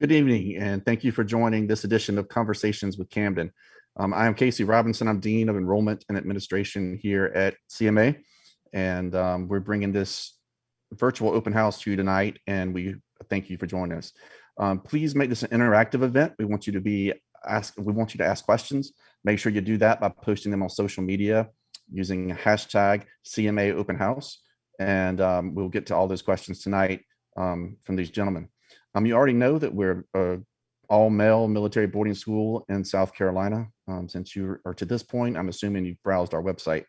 Good evening, and thank you for joining this edition of Conversations with Camden. I am Casey Robinson. I'm Dean of Enrollment and Administration here at CMA, and we're bringing this virtual open house to you tonight, and we thank you for joining us. Please make this an interactive event. We want you to ask questions. Make sure you do that by posting them on social media using hashtag CMA Open House, and we'll get to all those questions tonight from these gentlemen. You already know that we're all-male military boarding school in South Carolina. Since you are to this point, I'm assuming you've browsed our website,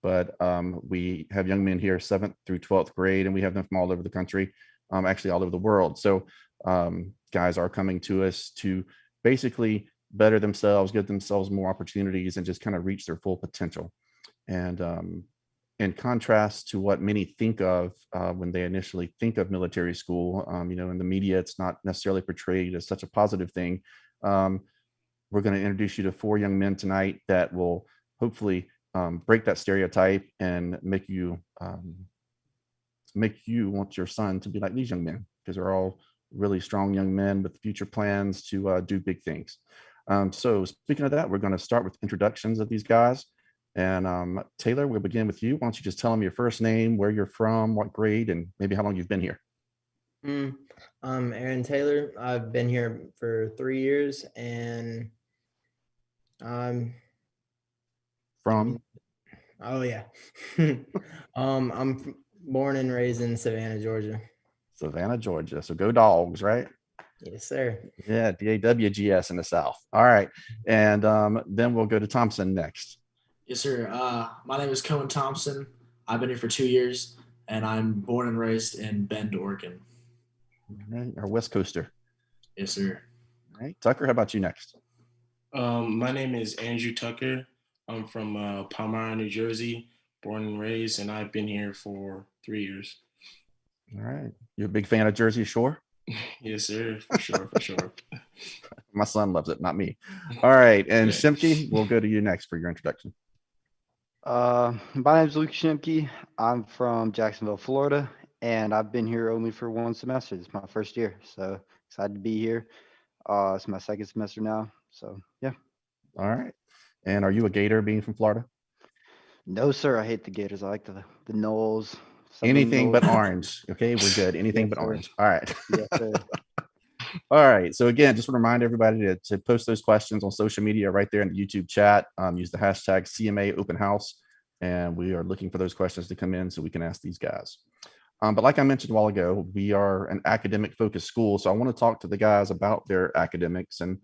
but we have young men here 7th through 12th grade, and we have them from all over the country, actually all over the world. So guys are coming to us to basically better themselves, give themselves more opportunities, and just kind of reach their full potential. And in contrast to what many think of when they initially think of military school, in the media, it's not necessarily portrayed as such a positive thing. We're going to introduce you to 4 young men tonight that will hopefully break that stereotype and make you want your son to be like these young men, because they're all really strong young men with future plans to do big things. So speaking of that, we're going to start with introductions of these guys. And Taylor, we'll begin with you. Why don't you just tell them your first name, where you're from, what grade, and maybe how long you've been here. I'm Aaron Taylor. I've been here for 3 years, and I'm From? Oh yeah. I'm born and raised in Savannah, Georgia. Savannah, Georgia. So go Dogs, right? Yes, sir. Yeah, DAWGS in the South. All right. And then we'll go to Thompson next. Yes, sir. My name is Cohen Thompson. I've been here for 2 years, and I'm born and raised in Bend, Oregon. All right, our West Coaster. Yes, sir. All right, Tucker, how about you next? My name is Andrew Tucker. I'm from Palmyra, New Jersey, born and raised, and I've been here for 3 years. All right. You a big fan of Jersey Shore? Yes, sir. For sure, for sure. My son loves it, not me. All right. And Shimke, we'll go to you next for your introduction. My name is Luke Shimke. I'm from Jacksonville, Florida, and I've been here only for 1 semester. It's my first year, so excited to be here. It's my second semester now, so yeah. All right. And are you a Gator being from Florida? No, sir. I hate the Gators. I like the Knowles. Anything but orange. Okay, we're good. Anything but orange. All right. Yes, sir. All right. So again, just want to remind everybody to post those questions on social media right there in the YouTube chat. Use the hashtag CMA Open House, and we are looking for those questions to come in so we can ask these guys. But like I mentioned a while ago, we are an academic focused school. So I want to talk to the guys about their academics and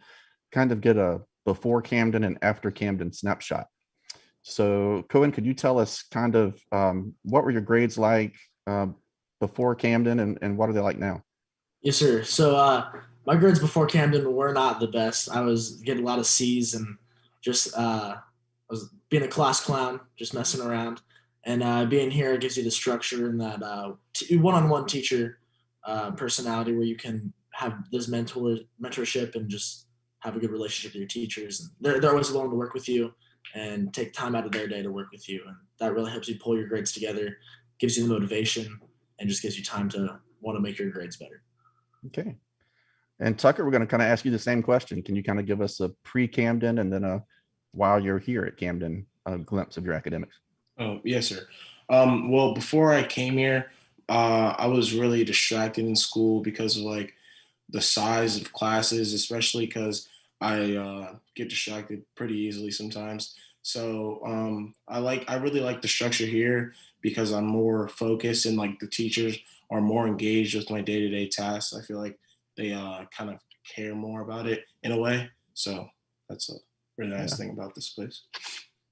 kind of get a before Camden and after Camden snapshot. So Cohen, could you tell us kind of what were your grades like before Camden and what are they like now? Yes, sir. So my grades before Camden were not the best. I was getting a lot of C's and just I was being a class clown, just messing around. And being here gives you the structure and that one-on-one teacher personality where you can have this mentorship and just have a good relationship with your teachers. And they're always willing to work with you and take time out of their day to work with you. And that really helps you pull your grades together, gives you the motivation, and just gives you time to want to make your grades better. Okay. And Tucker, we're going to kind of ask you the same question. Can you kind of give us a pre-Camden and then while you're here at Camden, a glimpse of your academics? Oh, yes, sir. Well, before I came here, I was really distracted in school because of like the size of classes, especially because I get distracted pretty easily sometimes. So I really like the structure here because I'm more focused and like the teachers are more engaged with my day-to-day tasks. I feel like they kind of care more about it in a way. So that's a really nice thing about this place.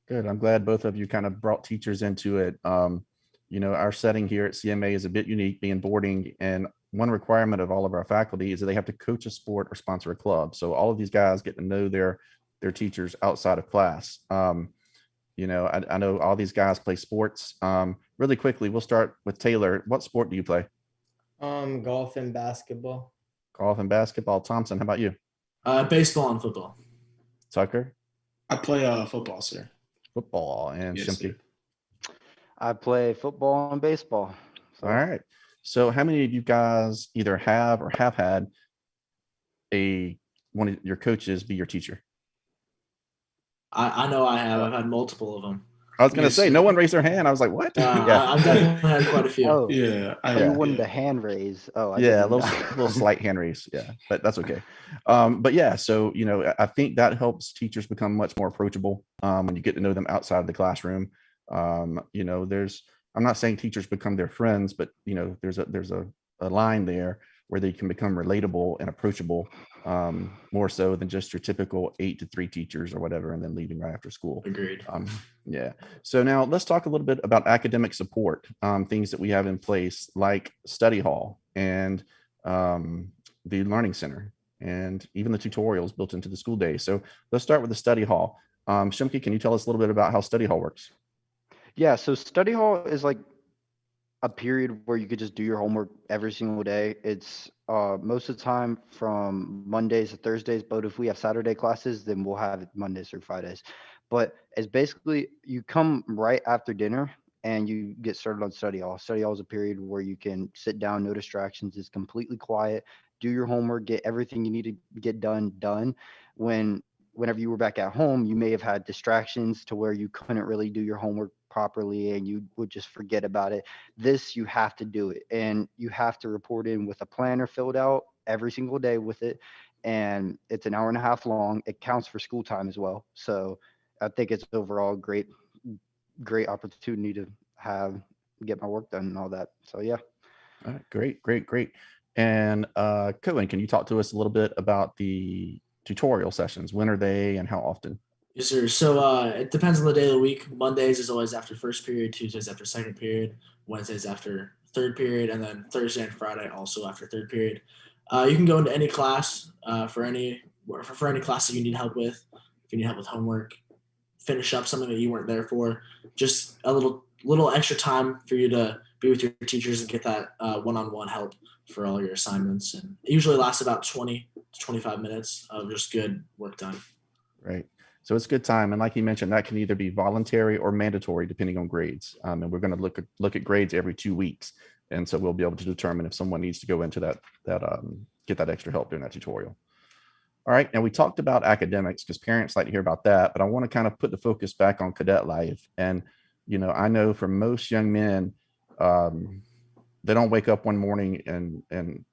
Good. I'm glad both of you kind of brought teachers into it. Our setting here at CMA is a bit unique, being boarding, and one requirement of all of our faculty is that they have to coach a sport or sponsor a club. So all of these guys get to know their teachers outside of class. I know all these guys play sports. Really quickly, we'll start with Taylor. What sport do you play? Golf and basketball. Golf and basketball. Thompson, how about you? Baseball and football. Tucker? I play football, sir. Football. And Yes, Shimke? I play football and baseball. All right. So how many of you guys either have or have had one of your coaches be your teacher? I know I have. I've had multiple of them. I was gonna Yes, say no sir. one raised their hand. I was like, what? I've definitely had quite a few. Oh, Yeah, you Yeah. wanted a hand raise. Oh, I Yeah, a didn't little, know. little slight hand raise. Yeah, but that's okay. But yeah, so I think that helps teachers become much more approachable when you get to know them outside of the classroom. I'm not saying teachers become their friends, but there's a line there where they can become relatable and approachable, more so than just your typical 8 to 3 teachers or whatever, and then leaving right after school. Agreed. Yeah. So now let's talk a little bit about academic support, things that we have in place like study hall and the learning center and even the tutorials built into the school day. So let's start with the study hall. Shimke, can you tell us a little bit about how study hall works? Yeah, so study hall is like a period where you could just do your homework every single day. It's most of the time from Mondays to Thursdays, but if we have Saturday classes, then we'll have it Mondays through Fridays. But it's basically you come right after dinner and you get started on study hall. Study hall is a period where you can sit down, no distractions, it's completely quiet, do your homework, get everything you need to get done. Whenever you were back at home, you may have had distractions to where you couldn't really do your homework properly and you would just forget about it. This, you have to do it, and you have to report in with a planner filled out every single day with it. And it's an hour and a half long. It counts for school time as well. So I think it's overall great opportunity to get my work done and all that. So yeah. All right, great. And Cohen, can you talk to us a little bit about the tutorial sessions? When are they and how often? Yes, sir. So it depends on the day of the week. Mondays is always after first period, Tuesdays after second period, Wednesdays after third period, and then Thursday and Friday also after third period. You can go into any class for any class that you need help with. If you need help with homework, finish up something that you weren't there for, just a little extra time for you to be with your teachers and get that one-on-one help for all your assignments. And it usually lasts about 20 to 25 minutes of just good work done. Right. So it's good time. And like you mentioned, that can either be voluntary or mandatory depending on grades. And we're going to look at grades every 2 weeks. And so we'll be able to determine if someone needs to go into that get that extra help during that tutorial. All right. And we talked about academics because parents like to hear about that, but I want to kind of put the focus back on cadet life. And, I know for most young men, they don't wake up one morning and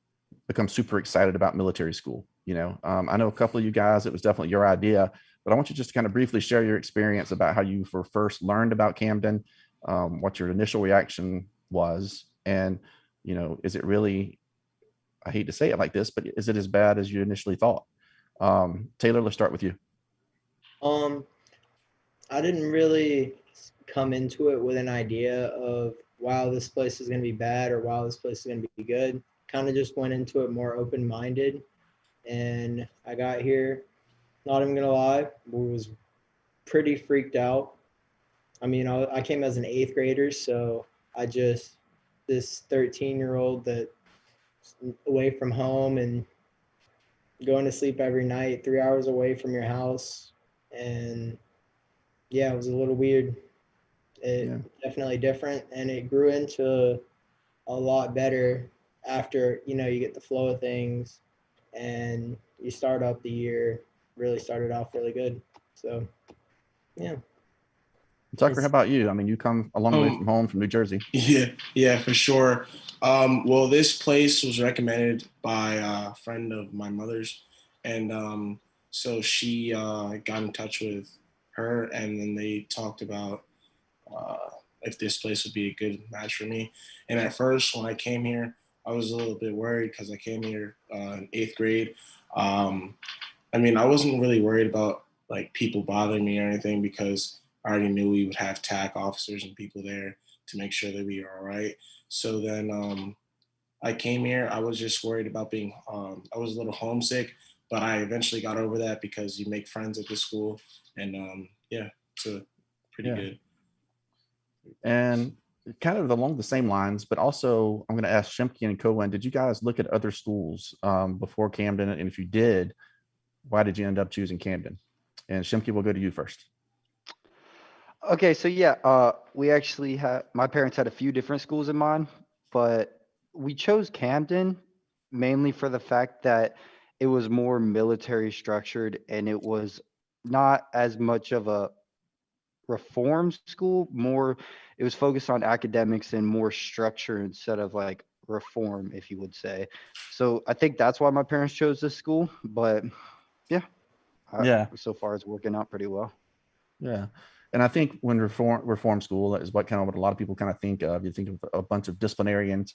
become super excited about military school. I know a couple of you guys, it was definitely your idea, but I want you just to kind of briefly share your experience about how you first learned about Camden, what your initial reaction was. And, is it really, I hate to say it like this, but is it as bad as you initially thought? Taylor, let's start with you. I didn't really come into it with an idea of, wow, this place is going to be bad or wow, this place is going to be good. Kind of just went into it more open-minded. And I got here, not even going to lie, was pretty freaked out. I mean, I came as an 8th grader, so this 13-year-old that's away from home and going to sleep every night, 3 hours away from your house. And yeah, it was a little weird. Definitely different. And it grew into a lot better after, you get the flow of things and you start out the year, really started off really good. So, yeah. Tucker, how about you? I mean, you come a long way from home, from New Jersey. Yeah, for sure. Well, this place was recommended by a friend of my mother's, and so she got in touch with her, and then they talked about if this place would be a good match for me. And at first, when I came here, I was a little bit worried because I came here in 8th grade. I mean, I wasn't really worried about like people bothering me or anything because I already knew we would have TAC officers and people there to make sure that we are all right. So then I came here. I was just worried about being, I was a little homesick, but I eventually got over that because you make friends at the school. And yeah, it's pretty good. And kind of along the same lines, but also I'm going to ask Shimke and Cohen, did you guys look at other schools before Camden? And if you did, why did you end up choosing Camden? And Shimke, we'll go to you first. Okay, so yeah, we actually my parents had a few different schools in mind, but we chose Camden mainly for the fact that it was more military structured, and it was not as much of a reform school, more it was focused on academics and more structure instead of like reform, if you would say. So I think that's why my parents chose this school. But yeah, Yeah. so far it's working out pretty well. Yeah. And I think when reform school is what kind of what a lot of people kind of think of. You think of a bunch of disciplinarian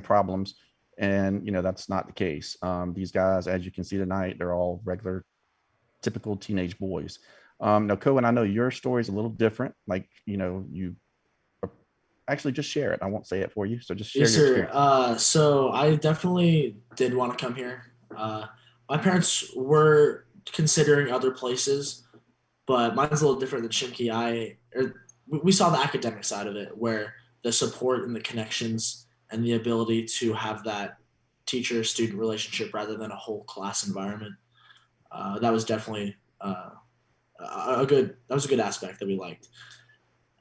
problems, and that's not the case. These guys, as you can see tonight, they're all regular, typical teenage boys. Now, Cohen, I know your story is a little different. Like, you actually just share it. I won't say it for you, so just share Yes, your sir. experience. So I definitely did want to come here. My parents were considering other places, but mine's a little different than Shimkey. We saw the academic side of it, where the support and the connections and the ability to have that teacher-student relationship rather than a whole class environment. That was definitely a good aspect that we liked,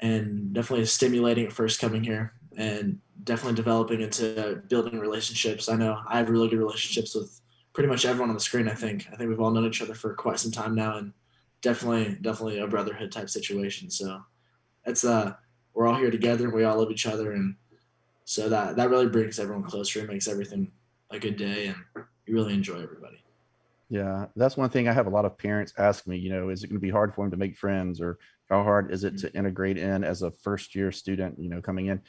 and definitely stimulating at first coming here, and definitely developing into building relationships. I know I have really good relationships with pretty much everyone on the screen. I think we've all known each other for quite some time now, and definitely a brotherhood type situation. So it's we're all here together and we all love each other, and so that really brings everyone closer and makes everything a good day, and you really enjoy everybody. Yeah, that's one thing I have a lot of parents ask me, is it going to be hard for him to make friends, or how hard is it to integrate in as a first year student, coming in?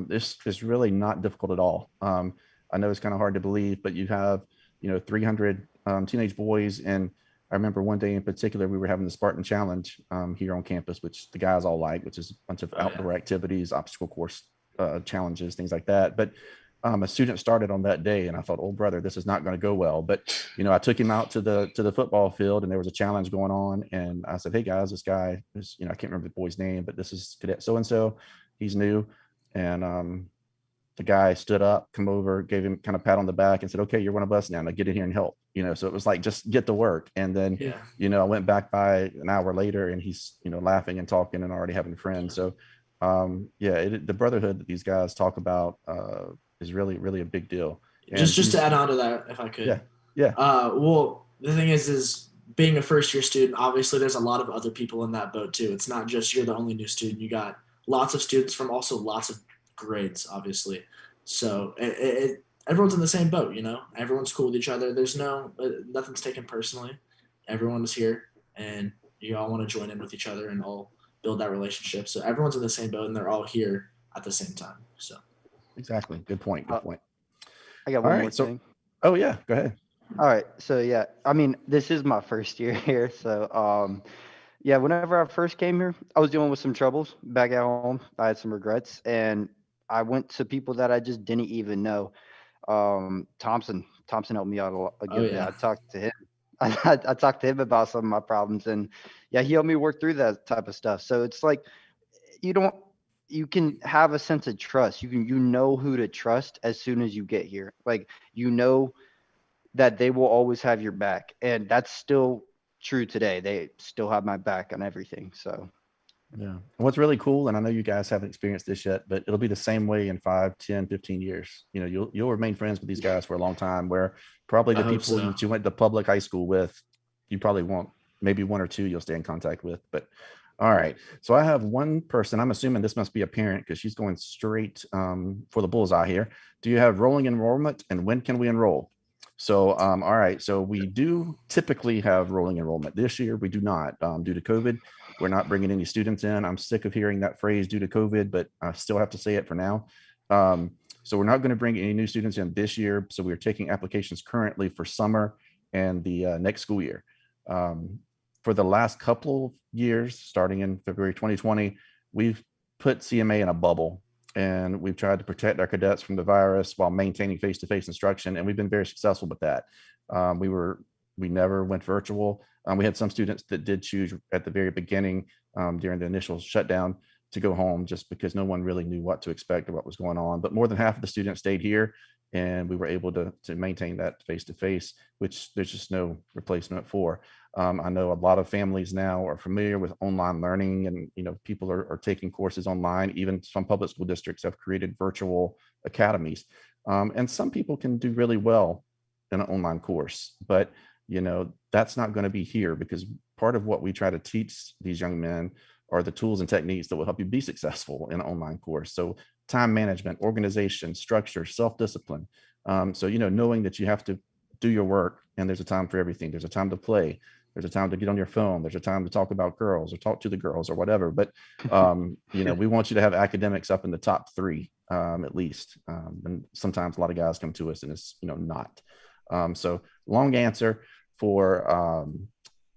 This is really not difficult at all. I know it's kind of hard to believe, but you have, 300 teenage boys. And I remember one day in particular, we were having the Spartan Challenge here on campus, which the guys all like, which is a bunch of outdoor activities, obstacle course challenges, things like that. But a student started on that day, and I thought, oh brother, this is not going to go well. But I took him out to the football field, and there was a challenge going on, and I said, hey guys, this guy is, I can't remember the boy's name, but this is Cadet so and so, he's new. And the guy stood up, come over, gave him kind of pat on the back, and said, okay, you're one of us now get in here and help. So it was like, just get to work. And then I went back by an hour later, and he's laughing and talking and already having friends. So the brotherhood that these guys talk about is really, really a big deal. And just to add on to that, if I could. Yeah. Well, the thing is being a first year student, obviously there's a lot of other people in that boat too. It's not just you're the only new student. You got lots of students from also lots of grades, obviously. So everyone's in the same boat, Everyone's cool with each other. There's nothing's taken personally. Everyone is here, and you all want to join in with each other and all build that relationship. So everyone's in the same boat, and they're all here at the same time. So. Exactly. Good point. Good point. I got one more thing. Oh yeah, go ahead. All right. So yeah, I mean, this is my first year here. So whenever I first came here, I was dealing with some troubles back at home. I had some regrets, and I went to people that I just didn't even know. Thompson helped me out a good bit. I talked to him. I talked to him about some of my problems, and he helped me work through that type of stuff. So it's like you can have a sense of trust. You know who to trust as soon as you get here. Like, that they will always have your back. And that's still true today. They still have my back on everything. So yeah. What's really cool, and I know you guys haven't experienced this yet, but it'll be the same way in 5, 10, 15 years. You'll remain friends with these guys for a long time, where probably the people that you went to public high school with, you probably won't. Maybe one or two you'll stay in contact with. But all right. So I have one person. I'm assuming this must be a parent, because she's going straight for the bullseye here. Do you have rolling enrollment, and when can we enroll? So, all right. So we do typically have rolling enrollment. This year we do not, due to COVID. We're not bringing any students in. I'm sick of hearing that phrase, due to COVID, but I still have to say it for now. So we're not going to bring any new students in this year. So we're taking applications currently for summer and the next school year. For the last couple of years, starting in February 2020, we've put CMA in a bubble, and we've tried to protect our cadets from the virus while maintaining face-to-face instruction, and we've been very successful with that. We never went virtual. We had some students that did choose at the very beginning, during the initial shutdown, to go home, just because no one really knew what to expect or what was going on. But more than half of the students stayed here, and we were able to maintain that face-to-face, which there's just no replacement for. I know a lot of families now are familiar with online learning, and people are taking courses online. Even some public school districts have created virtual academies, and some people can do really well in an online course. But, that's not going to be here, because part of what we try to teach these young men are the tools and techniques that will help you be successful in an online course. So time management, organization, structure, self-discipline. So, knowing that you have to do your work, and there's a time for everything. There's a time to play. There's a time to get on your phone. There's a time to talk about girls or talk to the girls or whatever. But, we want you to have academics up in the top 3, at least. And sometimes a lot of guys come to us and it's, not. So long answer for,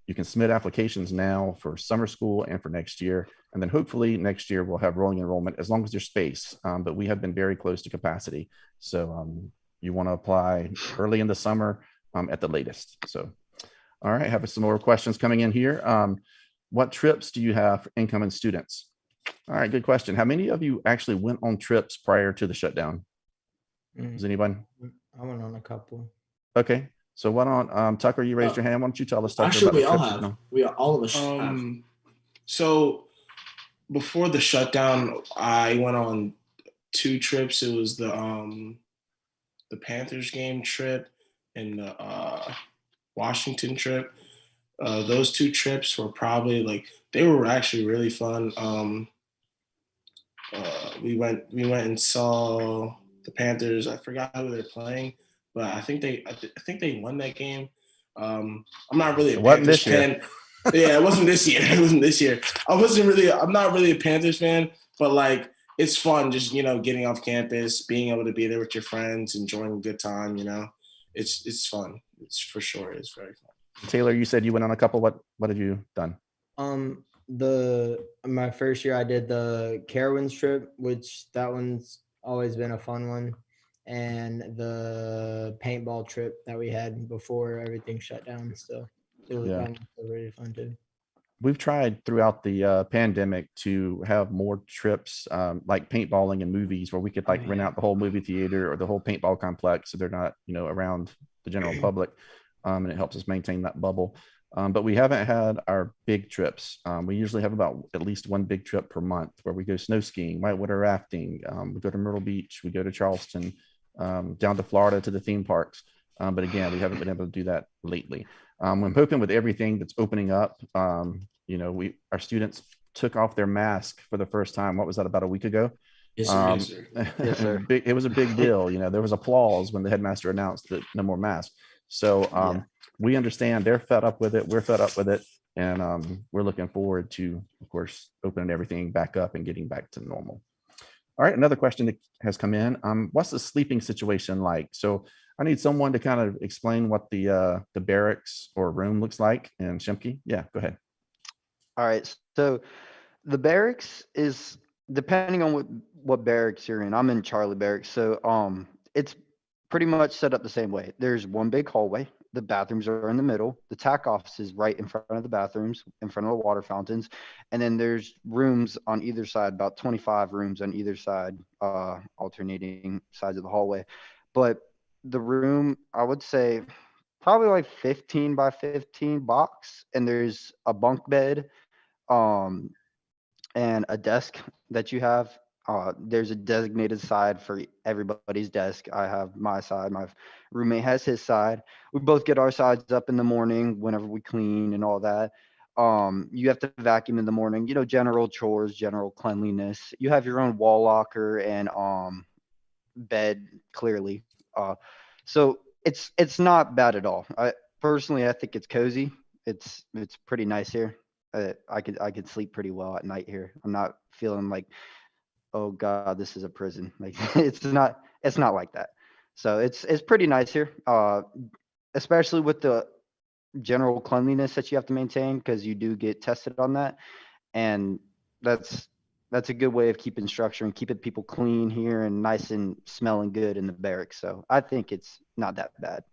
you can submit applications now for summer school and for next year. And then hopefully next year we'll have rolling enrollment, as long as there's space. But we have been very close to capacity. So you want to apply early in the summer at the latest. So, all right, have some more questions coming in here. What trips do you have for incoming students? All right, good question. How many of you actually went on trips prior to the shutdown? Does anyone? I went on a couple. Okay. So why don't Tucker, you raised your hand. Why don't you tell us? Actually, we all have. All of us have. So before the shutdown, I went on 2 trips. It was the Panthers game trip and the Washington trip. Those 2 trips were probably they were actually really fun. We went and saw the Panthers. I forgot who they're playing, but I think they won that game. I'm not really a Panthers fan. Yeah, it wasn't this year. I'm not really a Panthers fan, but it's fun just, getting off campus, being able to be there with your friends, enjoying a good time, It's fun. It's for sure. It's very fun. Taylor, you said you went on a couple. What have you done? My first year I did the Carowinds trip, which that one's always been a fun one. And the paintball trip that we had before everything shut down. So it was really fun too. We've tried throughout the pandemic to have more trips like paintballing and movies, where we could rent out the whole movie theater or the whole paintball complex, so they're not, around the general public. And it helps us maintain that bubble. But we haven't had our big trips. We usually have about at least one big trip per month, where we go snow skiing, whitewater rafting. We go to Myrtle Beach. We go to Charleston, down to Florida to the theme parks. But again, we haven't been able to do that lately. I'm hoping with everything that's opening up, our students took off their mask for the first time. What was that, about a week ago? Yes, sir. Yes, sir. It was a big deal. There was applause when the headmaster announced that no more masks. So we understand they're fed up with it. We're fed up with it. And we're looking forward to, of course, opening everything back up and getting back to normal. All right, another question that has come in. What's the sleeping situation like? So I need someone to kind of explain what the barracks or room looks like. And Shimke, yeah, go ahead. All right. So the barracks is, depending on what barracks you're in. I'm in Charlie Barracks. So it's pretty much set up the same way. There's one big hallway. The bathrooms are in the middle. The TAC office is right in front of the bathrooms, in front of the water fountains. And then there's rooms on either side, about 25 rooms on either side, alternating sides of the hallway. But the room, I would say probably 15 by 15 box. And there's a bunk bed and a desk that you have. There's a designated side for everybody's desk. I have my side. My roommate has his side. We both get our sides up in the morning whenever we clean and all that. You have to vacuum in the morning, general chores, general cleanliness. You have your own wall locker and bed, clearly. So it's not bad at all. I think it's cozy. It's pretty nice here. I could sleep pretty well at night here. I'm not feeling like, oh God, this is a prison. It's not like that. So it's pretty nice here. Especially with the general cleanliness that you have to maintain, because you do get tested on that. And that's a good way of keeping structure and keeping people clean here and nice and smelling good in the barracks. So I think it's not that bad.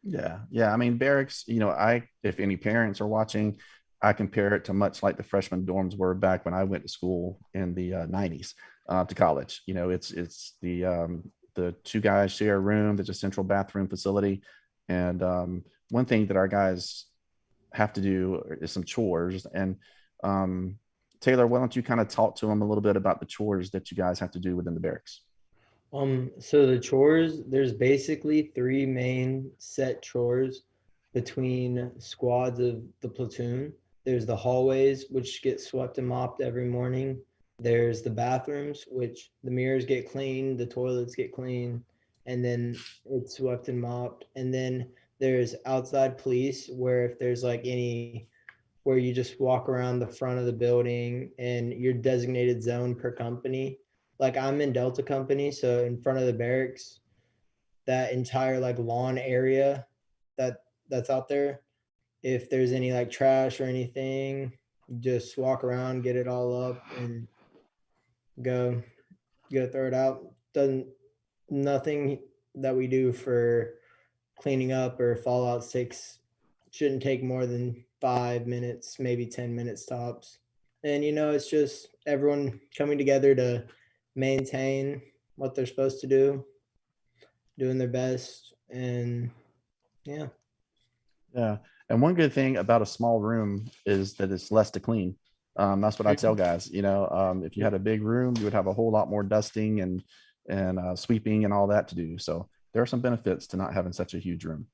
Yeah. I mean, barracks, if any parents are watching, I compare it to much like the freshman dorms were back when I went to school in the 90s to college. It's the 2 guys share a room. There's a central bathroom facility. And one thing that our guys have to do is some chores. And Taylor, why don't you kind of talk to them a little bit about the chores that you guys have to do within the barracks? So the chores, there's basically three main set chores between squads of the platoon. There's the hallways, which get swept and mopped every morning. There's the bathrooms, which the mirrors get cleaned, the toilets get cleaned, and then it's swept and mopped. And then there's outside police, where if there's like any, where you just walk around the front of the building and your designated zone per company. Like I'm in Delta Company, so in front of the barracks, that entire like lawn area that's out there, if there's any like trash or anything, just walk around, get it all up, and go throw it out. Doesn't Nothing that we do for cleaning up or fallouts shouldn't take more than 5 minutes, maybe 10 minutes tops. And it's just everyone coming together to maintain what they're supposed to do, doing their best, and yeah. Yeah. And one good thing about a small room is that it's less to clean. That's what I tell guys. If you had a big room, you would have a whole lot more dusting and sweeping and all that to do. So there are some benefits to not having such a huge room.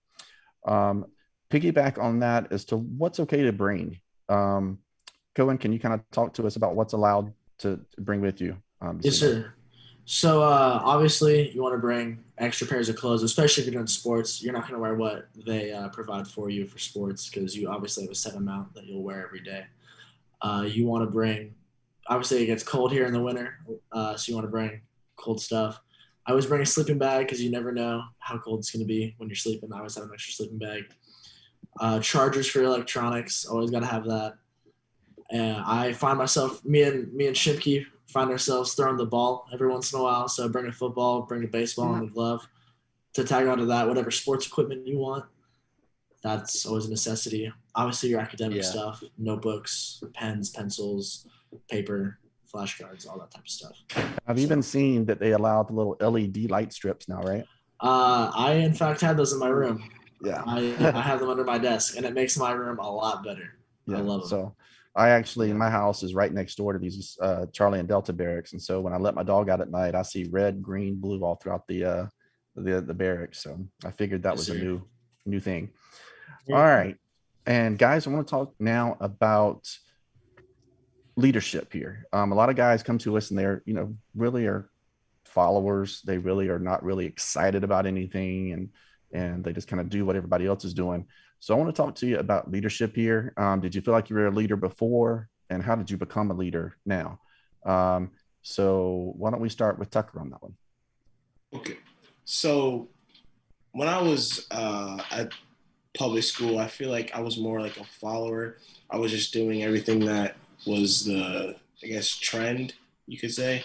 Piggyback on that as to what's okay to bring. Cohen, can you kind of talk to us about what's allowed to bring with you? Yes, sir. So obviously you want to bring extra pairs of clothes, especially if you're doing sports. You're not going to wear what they provide for you for sports, because you obviously have a set amount that you'll wear every day. You want to bring, obviously it gets cold here in the winter, so you want to bring cold stuff. I always bring a sleeping bag because you never know how cold it's going to be when you're sleeping. I always have an extra sleeping bag. Chargers for electronics, always got to have that. And I find myself, me and Shimke find ourselves throwing the ball every once in a while. So bring a football, bring a baseball, and a glove to tag onto that. Whatever sports equipment you want, that's always a necessity. Obviously, your academic stuff, notebooks, pens, pencils, paper, flashcards, all that type of stuff. I've even seen that they allow the little LED light strips now, right? I, in fact, had those in my room. Yeah. I have them under my desk, and it makes my room a lot better. Yeah. I love them. So I actually, my house is right next door to these Charlie and Delta barracks. And so when I let my dog out at night, I see red, green, blue all throughout the barracks. So I figured that was a new thing. All right. And guys, I want to talk now about leadership here. A lot of guys come to us and they're, really are followers. They really are not really excited about anything, and they just kind of do what everybody else is doing. So I want to talk to you about leadership here. Did you feel like you were a leader before, and how did you become a leader now? So why don't we start with Tucker on that one? Okay. So when I was at public school, I feel like I was more like a follower. I was just doing everything that was the, trend, you could say.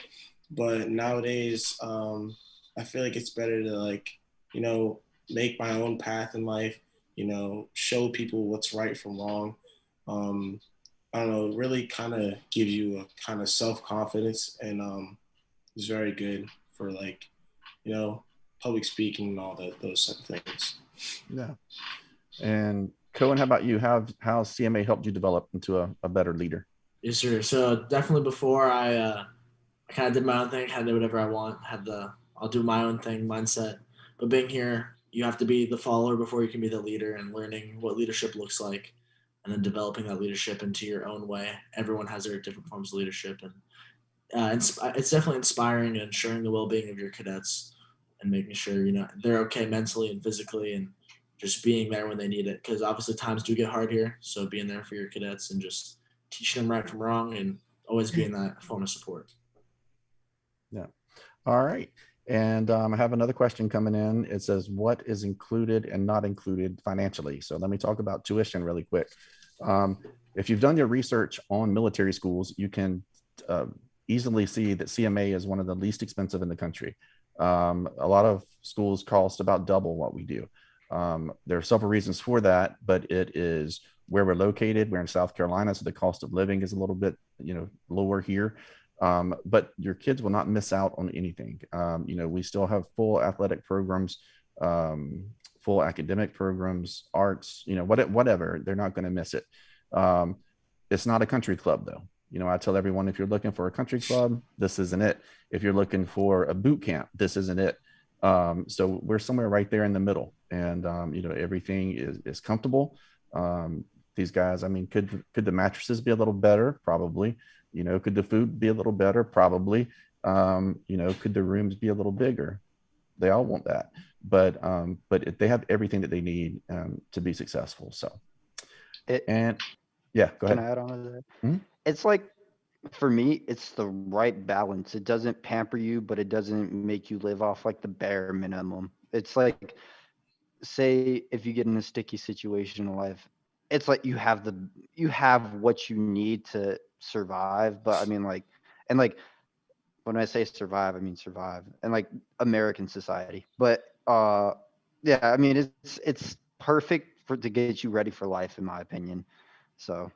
But nowadays, I feel like it's better to make my own path in life, show people what's right from wrong. I don't know, really kind of gives you a kind of self-confidence, and it's very good for public speaking and all those type of things. Yeah. And Cohen, how about you? How CMA helped you develop into a better leader? Yes, sir. So definitely before I kind of did my own thing, kind of did whatever I want, I'll do my own thing mindset. But being here, you have to be the follower before you can be the leader, and learning what leadership looks like, and then developing that leadership into your own way. Everyone has their different forms of leadership, and it's definitely inspiring and ensuring the well-being of your cadets, and making sure they're okay mentally and physically, and just being there when they need it. Because obviously times do get hard here, so being there for your cadets and just teaching them right from wrong, and always being that form of support. Yeah. All right. And I have another question coming in. It says, what is included and not included financially? So let me talk about tuition really quick. If you've done your research on military schools, you can easily see that CMA is one of the least expensive in the country. A lot of schools cost about double what we do. There are several reasons for that, but it is where we're located. We're in South Carolina, so the cost of living is a little bit, lower here. But your kids will not miss out on anything. We still have full athletic programs, full academic programs, arts, whatever. They're not going to miss it. It's not a country club though. I tell everyone, if you're looking for a country club, this isn't it. If you're looking for a boot camp, this isn't it. So we're somewhere right there in the middle, and everything is comfortable. These guys, I mean, could the mattresses be a little better? Probably. Could the food be a little better? Probably. Could the rooms be a little bigger? They all want that, but they have everything that they need to be successful. So, yeah, go ahead. Can I add on to that? Mhm. It's like, for me, it's the right balance. It doesn't pamper you, but it doesn't make you live off like the bare minimum. It's like, say if you get in a sticky situation in life, it's like you have what you need to survive. But I mean, like, and like, when I say survive, I mean survive, and like American society. But yeah, I mean, it's perfect to get you ready for life, in my opinion. So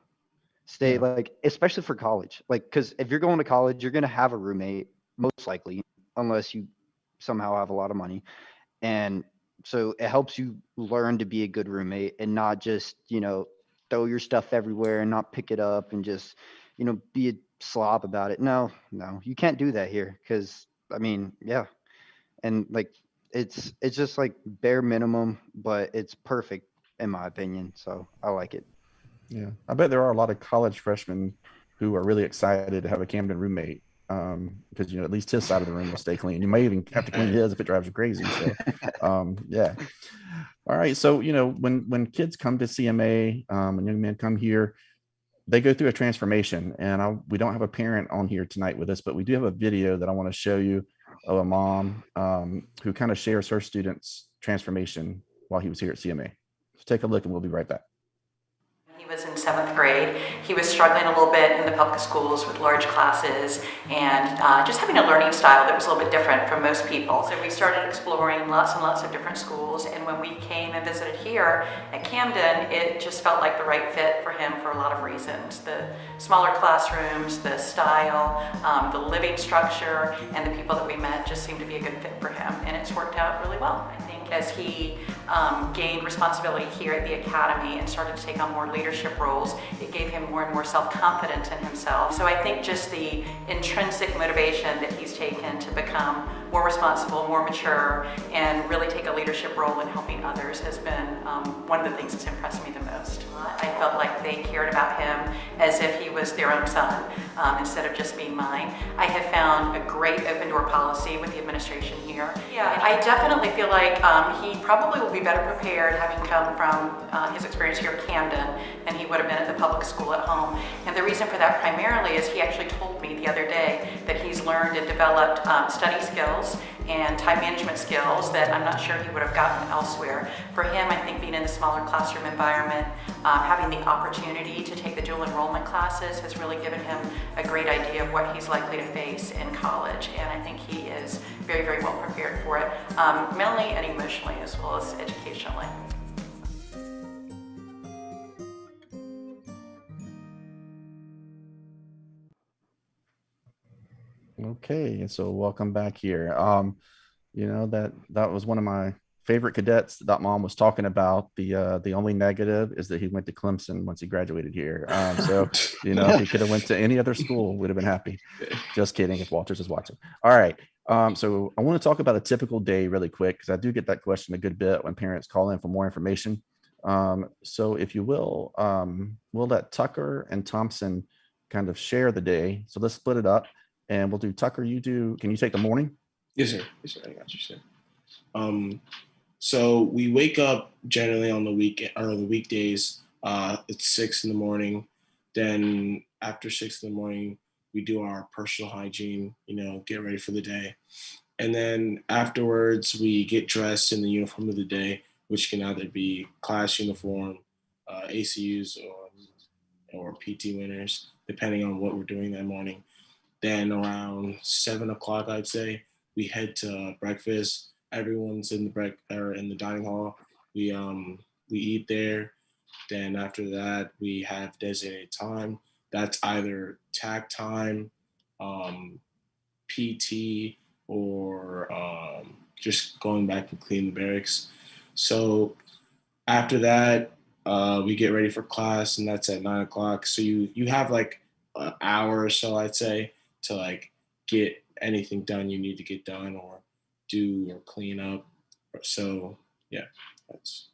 stay, Yeah. like, especially for college, like, because if you're going to college, you're gonna have a roommate, most likely, unless you somehow have a lot of money. And so it helps you learn to be a good roommate and not just, throw your stuff everywhere and not pick it up and just, be a slob about it. No, no, you can't do that here. Cause I mean, yeah. And like, it's just like bare minimum, but it's perfect in my opinion. So I like it. Yeah, I bet there are a lot of college freshmen who are really excited to have a Camden roommate, because at least his side of the room will stay clean. You may even have to clean his if it drives you crazy. So, yeah. All right. So when kids come to CMA, when young men come here, they go through a transformation. And we don't have a parent on here tonight with us, but we do have a video that I want to show you of a mom who kind of shares her students' transformation while he was here at CMA. So take a look, and we'll be right back. He was in 7th grade. He was struggling a little bit in the public schools with large classes and just having a learning style that was a little bit different from most people. So we started exploring lots and lots of different schools, and when we came and visited here at Camden, it just felt like the right fit for him for a lot of reasons. The smaller classrooms, the style, the living structure, and the people that we met just seemed to be a good fit for him, and it's worked out really well. I think as he gained responsibility here at the academy and started to take on more leadership roles, it gave him more and more self-confidence in himself. So I think just the intrinsic motivation that he's taken to become more responsible, more mature, and really take a leadership role in helping others has been one of the things that's impressed me the most. I felt like they cared about him as if he was their own son, instead of just being mine. I have found a great open door policy with the administration here. Yeah, I definitely feel like he probably will be better prepared having come from his experience here at Camden than he would have been at the public school at home. And the reason for that primarily is he actually told me the other day that he's learned and developed study skills and time management skills that I'm not sure he would have gotten elsewhere. For him, I think being in the smaller classroom environment, having the opportunity to take the dual enrollment classes has really given him a great idea of what he's likely to face in college. And I think he is very, very well prepared for it, mentally and emotionally as well as educationally. Okay, and so welcome back here. That was one of my favorite cadets that mom was talking about. The only negative is that he went to Clemson once he graduated here. So if he could have went to any other school, would have been happy. Just kidding, if Walters is watching. All right. So I want to talk about a typical day really quick, because I do get that question a good bit when parents call in for more information. So if you will, we'll let Tucker and Thompson kind of share the day. So let's split it up. And we'll do Tucker. Can you take the morning? Yes, sir. Yes, sir. I got you, sir. So we wake up generally on the weekend or the weekdays. It's 6 in the morning. Then after 6 in the morning, we do our personal hygiene, get ready for the day. And then afterwards, we get dressed in the uniform of the day, which can either be class uniform, ACUs, or PT winners, depending on what we're doing that morning. Then around 7 o'clock, I'd say, we head to breakfast. Everyone's in the dining hall. We eat there. Then after that, we have designated time. That's either TAC time, PT, or just going back and clean the barracks. So after that, we get ready for class, and that's at 9 o'clock. So you have like an hour or so, I'd say, to like get anything done you need to get done or do or clean up. So yeah, that's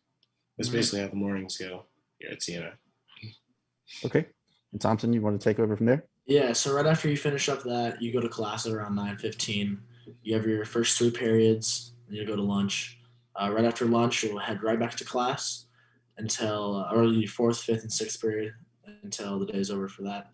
basically how the mornings go here at CMA. Okay. And Thompson, you want to take over from there? Yeah, so right after you finish up that, you go to class at around 9:15. You have your first 3 periods, and you go to lunch. Right after lunch, you'll head right back to class until early fourth, fifth, and sixth period until the day's over for that.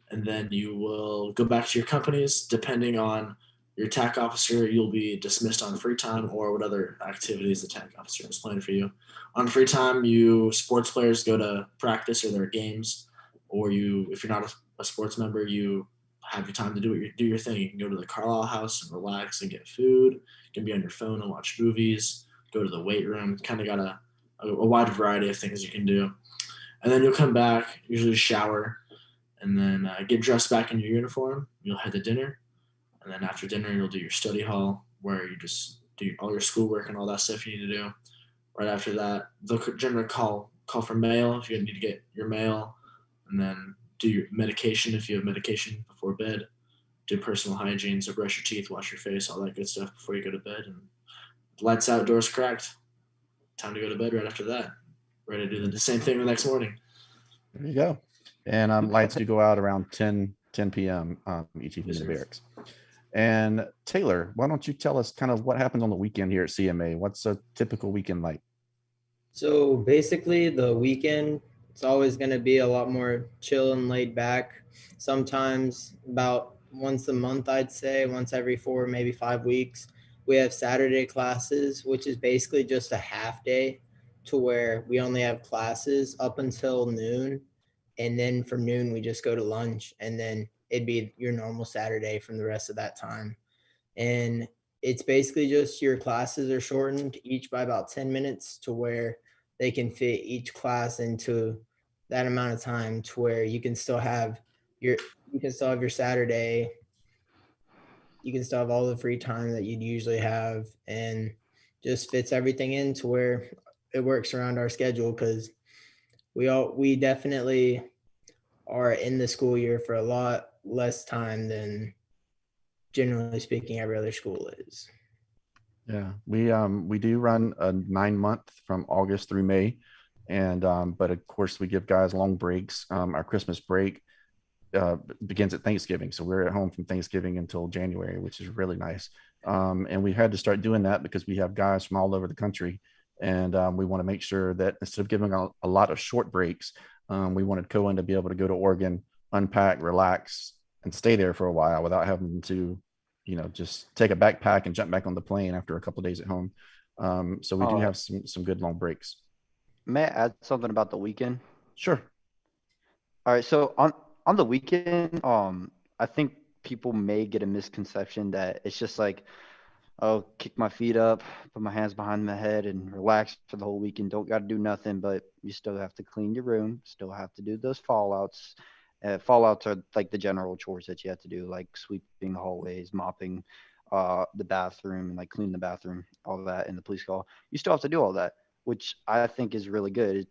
And then you will go back to your companies. Depending on your TAC officer, you'll be dismissed on free time or what other activities the TAC officer has planned for you. On free time, you sports players go to practice or their games, or you, if you're not a sports member, you have your time to do your thing. You can go to the Carlisle house and relax and get food. You can be on your phone and watch movies. Go to the weight room. Kind of got a wide variety of things you can do. And then you'll come back, usually shower, and then get dressed back in your uniform. You'll head to dinner, and then after dinner, you'll do your study hall where you just do all your schoolwork and all that stuff you need to do. Right after that, they'll generally call for mail if you need to get your mail, and then do your medication if you have medication before bed. Do personal hygiene, so brush your teeth, wash your face, all that good stuff before you go to bed. And lights out, doors cracked. Time to go to bed right after that. Ready to do the same thing the next morning. There you go. And lights do go out around 10 p.m. Each evening in the barracks. And Taylor, why don't you tell us kind of what happens on the weekend here at CMA? What's a typical weekend like? So basically, the weekend, it's always going to be a lot more chill and laid back. Sometimes about once a month, I'd say, once every 4, maybe 5 weeks, we have Saturday classes, which is basically just a half day to where we only have classes up until noon. And then from noon, we just go to lunch, and then it'd be your normal Saturday from the rest of that time. And it's basically just your classes are shortened each by about 10 minutes to where they can fit each class into that amount of time to where you can still have your Saturday. You can still have all the free time that you'd usually have, and just fits everything in to where it works around our schedule, because we definitely are in the school year for a lot less time than generally speaking every other school is. Yeah, we do run a 9-month from August through May, and but of course we give guys long breaks. Our Christmas break begins at Thanksgiving, so we're at home from Thanksgiving until January, which is really nice. And we had to start doing that because we have guys from all over the country, and we want to make sure that instead of giving a lot of short breaks, we wanted Cohen to be able to go to Oregon, unpack, relax, and stay there for a while without having to, just take a backpack and jump back on the plane after a couple of days at home. So we do have some good long breaks. May I add something about the weekend? Sure. All right. So on the weekend, I think people may get a misconception that it's just like, oh, kick my feet up, put my hands behind my head, and relax for the whole weekend. Don't got to do nothing, but you still have to clean your room, still have to do those fallouts. Fallouts are like the general chores that you have to do, like sweeping the hallways, mopping the bathroom, and like cleaning the bathroom, all that in the police call. You still have to do all that, which I think is really good. It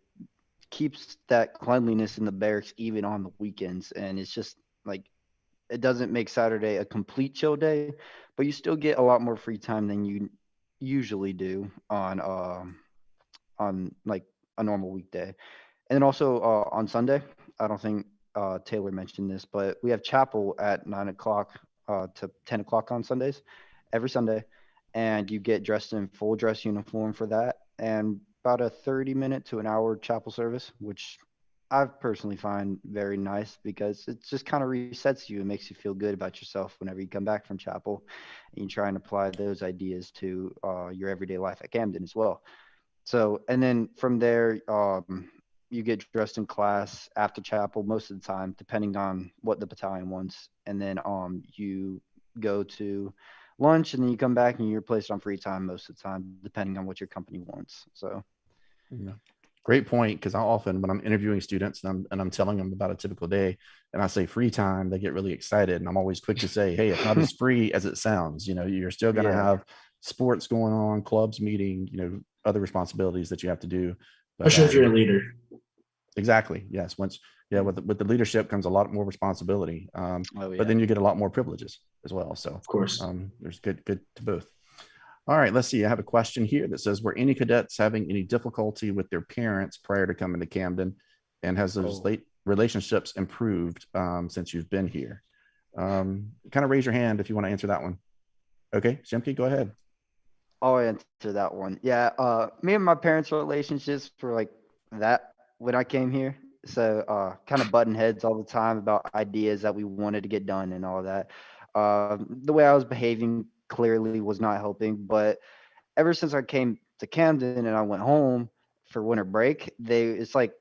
keeps that cleanliness in the barracks even on the weekends, and it's just like, it doesn't make Saturday a complete chill day, but you still get a lot more free time than you usually do on like a normal weekday. And then also on Sunday, I don't think Taylor mentioned this, but we have chapel at 9 o'clock to 10 o'clock on Sundays, every Sunday, and you get dressed in full dress uniform for that, and about a 30-minute to an hour chapel service, which I personally find very nice because it just kind of resets you and makes you feel good about yourself whenever you come back from chapel and you try and apply those ideas to your everyday life at Camden as well. So, and then from there, you get dressed in class after chapel most of the time, depending on what the battalion wants. And then you go to lunch, and then you come back and you're placed on free time most of the time, depending on what your company wants. So, yeah. Great point, because I often, when I'm interviewing students and I'm telling them about a typical day and I say free time, they get really excited. And I'm always quick to say, hey, it's not as free as it sounds. You're still going to have sports going on, clubs meeting, other responsibilities that you have to do. But, Especially if you're a leader. Exactly. Yes. Once yeah, with the leadership comes a lot more responsibility. Oh, But yeah. then you get a lot more privileges as well. So Of course. there's good to both. All right, let's see. I have a question here that says, were any cadets having any difficulty with their parents prior to coming to Camden? And has those late relationships improved since you've been here? Kind of raise your hand if you want to answer that one. Okay, Shimke, go ahead. I'll answer that one. Yeah, me and my parents' relationships were like that when I came here. So kind of button heads all the time about ideas that we wanted to get done and all that. The way I was behaving clearly was not helping, but ever since I came to Camden and I went home for winter break, it's like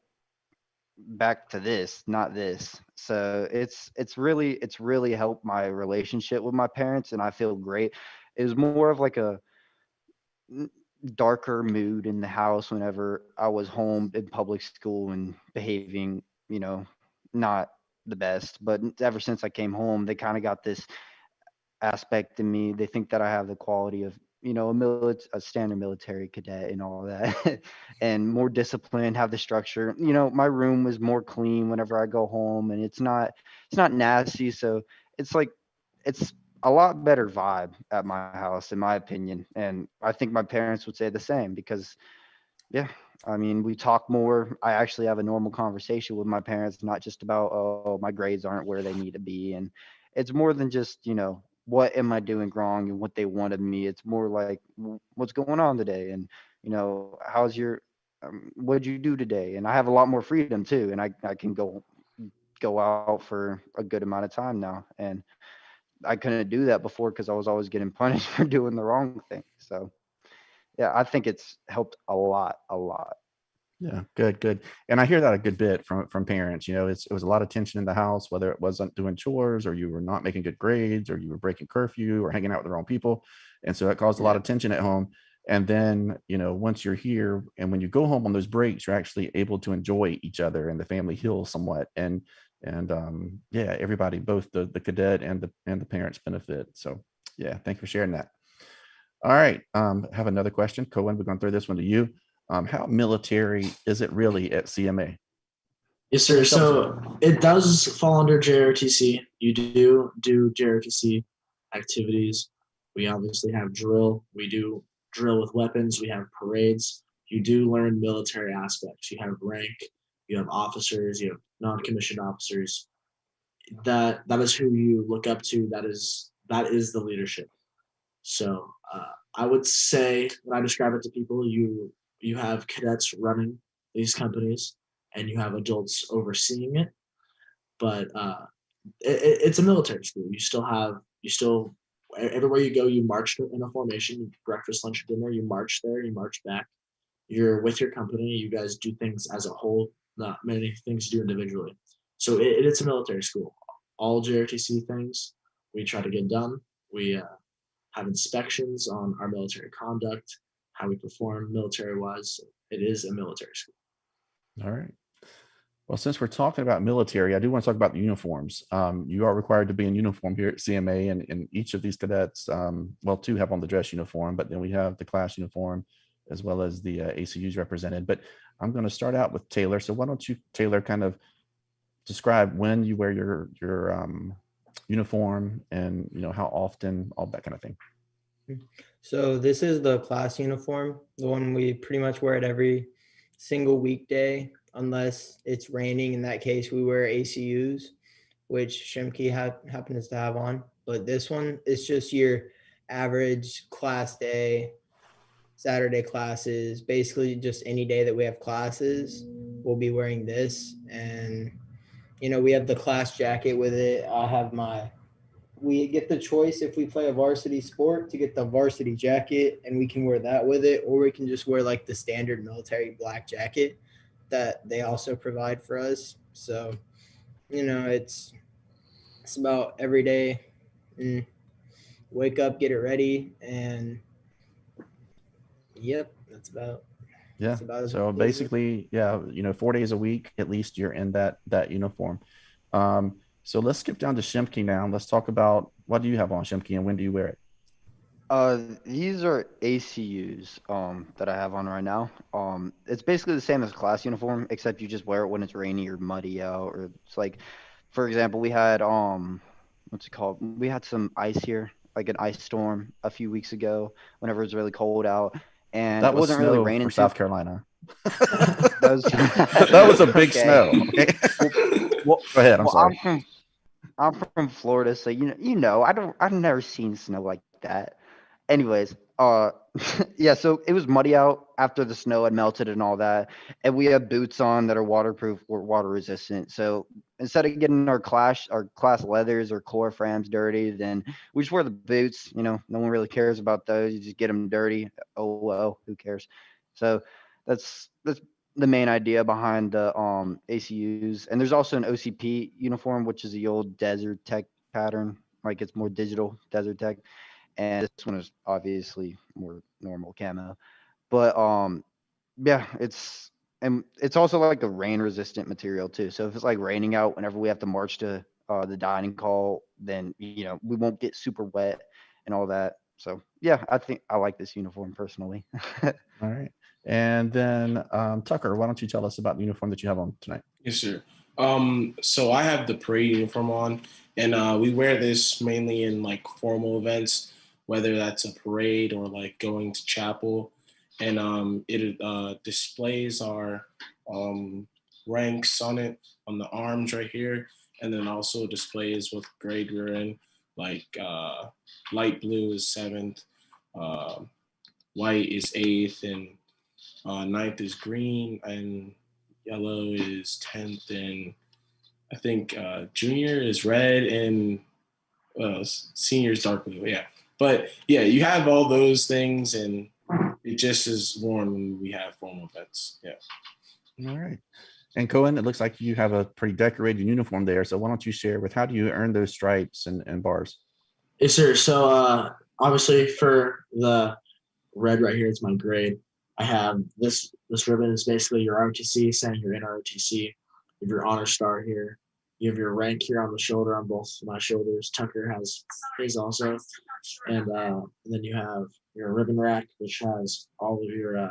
back to this, not this. So it's really helped my relationship with my parents, and I feel great. It was more of like a darker mood in the house whenever I was home in public school and behaving, not the best. But ever since I came home, they kind of got this aspect in me. They think that I have the quality of, a standard military cadet and all that, and more disciplined, have the structure. My room was more clean whenever I go home, and it's not nasty. So it's like, it's a lot better vibe at my house, in my opinion. And I think my parents would say the same because, yeah, I mean, we talk more. I actually have a normal conversation with my parents, not just about, oh, my grades aren't where they need to be. And it's more than just, what am I doing wrong and what they want of me. It's more like, what's going on today? And, how's what'd you do today? And I have a lot more freedom too. And I can go out for a good amount of time now. And I couldn't do that before because I was always getting punished for doing the wrong thing. So yeah, I think it's helped a lot, a lot. Yeah, good. And I hear that a good bit from parents. It was a lot of tension in the house, whether it wasn't doing chores or you were not making good grades or you were breaking curfew or hanging out with the wrong people. And so it caused a lot of tension at home. And then, once you're here and when you go home on those breaks, you're actually able to enjoy each other and the family heals somewhat. And yeah, everybody, both the cadet and the parents benefit. So yeah, thank you for sharing that. All right. I have another question. Cohen, we're going to throw this one to you. How military is it really at CMA? Yes, sir. So it does fall under JROTC. You do JROTC activities. We obviously have drill. We do drill with weapons. We have parades. You do learn military aspects. You have rank. You have officers. You have non-commissioned officers. That is who you look up to. That is the leadership. So I would say when I describe it to people, you have cadets running these companies and you have adults overseeing it, but it's a military school. You still everywhere you go, you march in a formation, breakfast, lunch, dinner, you march there, you march back. You're with your company, you guys do things as a whole, not many things you do individually. So it's a military school. All JRTC things we try to get done. We have inspections on our military conduct, how we perform military-wise. It is a military school. All right. Well, since we're talking about military, I do want to talk about the uniforms. You are required to be in uniform here at CMA, and each of these cadets, two have on the dress uniform, but then we have the class uniform as well as the ACUs represented. But I'm going to start out with Taylor. So why don't you, Taylor, kind of describe when you wear your uniform and how often, all that kind of thing. So this is the class uniform, the one we pretty much wear it every single weekday, unless it's raining. In that case, we wear ACUs, which Shimke happens to have on. But this one is just your average class day, Saturday classes, basically just any day that we have classes, we'll be wearing this. And, we have the class jacket with it. We get the choice if we play a varsity sport to get the varsity jacket and we can wear that with it, or we can just wear like the standard military black jacket that they also provide for us. So, it's about every day. Wake up, get it ready, and yep, that's about. Yeah. So basically, 4 days a week, at least you're in that uniform. So let's skip down to Shimke now. Let's talk about what do you have on, Shimke, and when do you wear it? These are ACUs that I have on right now. It's basically the same as class uniform, except you just wear it when it's rainy or muddy out, or it's like, for example, we had what's it called? We had some ice here, like an ice storm a few weeks ago, whenever it was really cold out, and That it was wasn't really snow raining for too. South Carolina. That was That was a big okay. snow. Okay. Well, Go ahead. I'm well, sorry. I'm from Florida, so I've never seen snow like that. Anyways, yeah, so it was muddy out after the snow had melted and all that, and we have boots on that are waterproof or water resistant. So instead of getting our class leathers or core frames dirty, then we just wear the boots. No one really cares about those. You just get them dirty. Oh well, who cares? So that's the main idea behind the ACUs. And there's also an OCP uniform, which is the old Desert Tech pattern, like it's more digital Desert Tech, and this one is obviously more normal camo. But yeah, it's also like a rain resistant material too. So if it's like raining out whenever we have to march to the dining hall, then we won't get super wet and all that. So yeah, I think I like this uniform personally. All right. And then Tucker, why don't you tell us about the uniform that you have on tonight? Yes, sir. So I have the parade uniform on, and we wear this mainly in like formal events, whether that's a parade or like going to chapel. And it displays our ranks on it on the arms right here, and then also displays what grade we're in. Like light blue is 7th, white is 8th, and 9th is green, and yellow is 10th, and I think junior is red, and senior is dark blue. Yeah. But yeah, you have all those things, and it just is worn when we have formal events. Yeah. All right. And Cohen, it looks like you have a pretty decorated uniform there. So why don't you share with how do you earn those stripes and bars? Yes, sir. So obviously for the red right here, it's my grade. I have this ribbon is basically your ROTC, saying you're in ROTC. You have your honor star here. You have your rank here on the shoulder, on both my shoulders. Tucker has his also. And then you have your ribbon rack, which has all your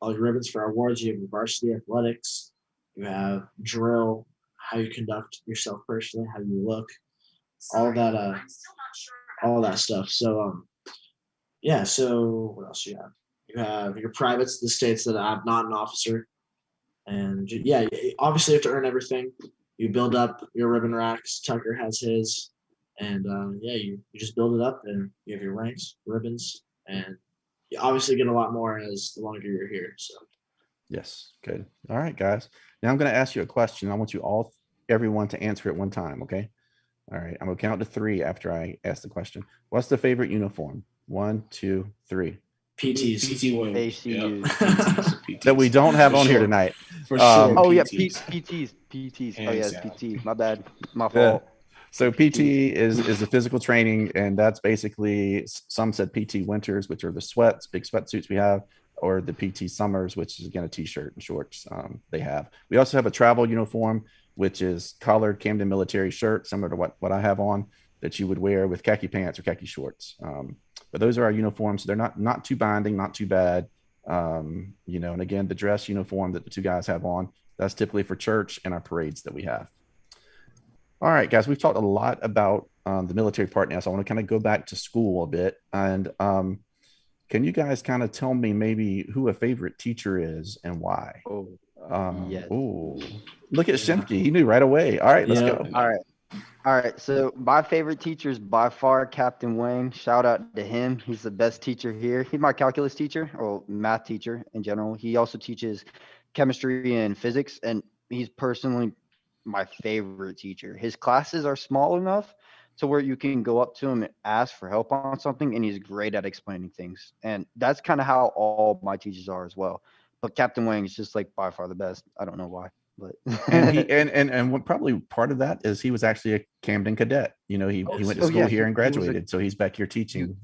ribbons for awards. You have your varsity athletics. You have drill, how you conduct yourself personally, how you look, all that stuff. So yeah. So what else do you have? You have your privates, the states that I'm not an officer. And yeah, obviously you have to earn everything. You build up your ribbon racks. Tucker has his. And yeah, you just build it up, and you have your ranks, ribbons, and you obviously get a lot more as the longer you're here. So Yes. Good. All right, guys. Now I'm going to ask you a question. I want you everyone to answer it one time. Okay. All right. I'm going to count to 3 after I ask the question. What's the favorite uniform? 1, 2, 3. PTs. PT wing. ACUs. PTs. That we don't have For on here sure. tonight. For sure. Oh yeah, PTs. PTs. Oh Hands yes, down. PT. My bad. My Yeah. fault. So PT is the physical training, and that's basically, some said PT winters, which are the big sweatsuits we have, or the PT summers, which is again a t-shirt and shorts they have. We also have a travel uniform, which is collared Camden military shirt, similar to what I have on, that you would wear with khaki pants or khaki shorts. But those are our uniforms. So they're not too binding, not too bad. And again, the dress uniform that the 2 guys have on, that's typically for church and our parades that we have. All right, guys, we've talked a lot about the military part now, so I want to kind of go back to school a bit. And can you guys kind of tell me maybe who a favorite teacher is and why? Oh, yes. Oh, look at Shimke. He knew right away. All right, let's Yeah. go. All right. So my favorite teacher is by far Captain Wang. Shout out to him. He's the best teacher here. He's my calculus teacher, or math teacher in general. He also teaches chemistry and physics, and he's personally my favorite teacher. His classes are small enough to where you can go up to him and ask for help on something, and he's great at explaining things. And that's kind of how all my teachers are as well. But Captain Wang is just like by far the best. I don't know why, but And he and what probably part of that is he was actually a Camden cadet. He went to school yeah, here and he was a- graduated, so he's back here teaching.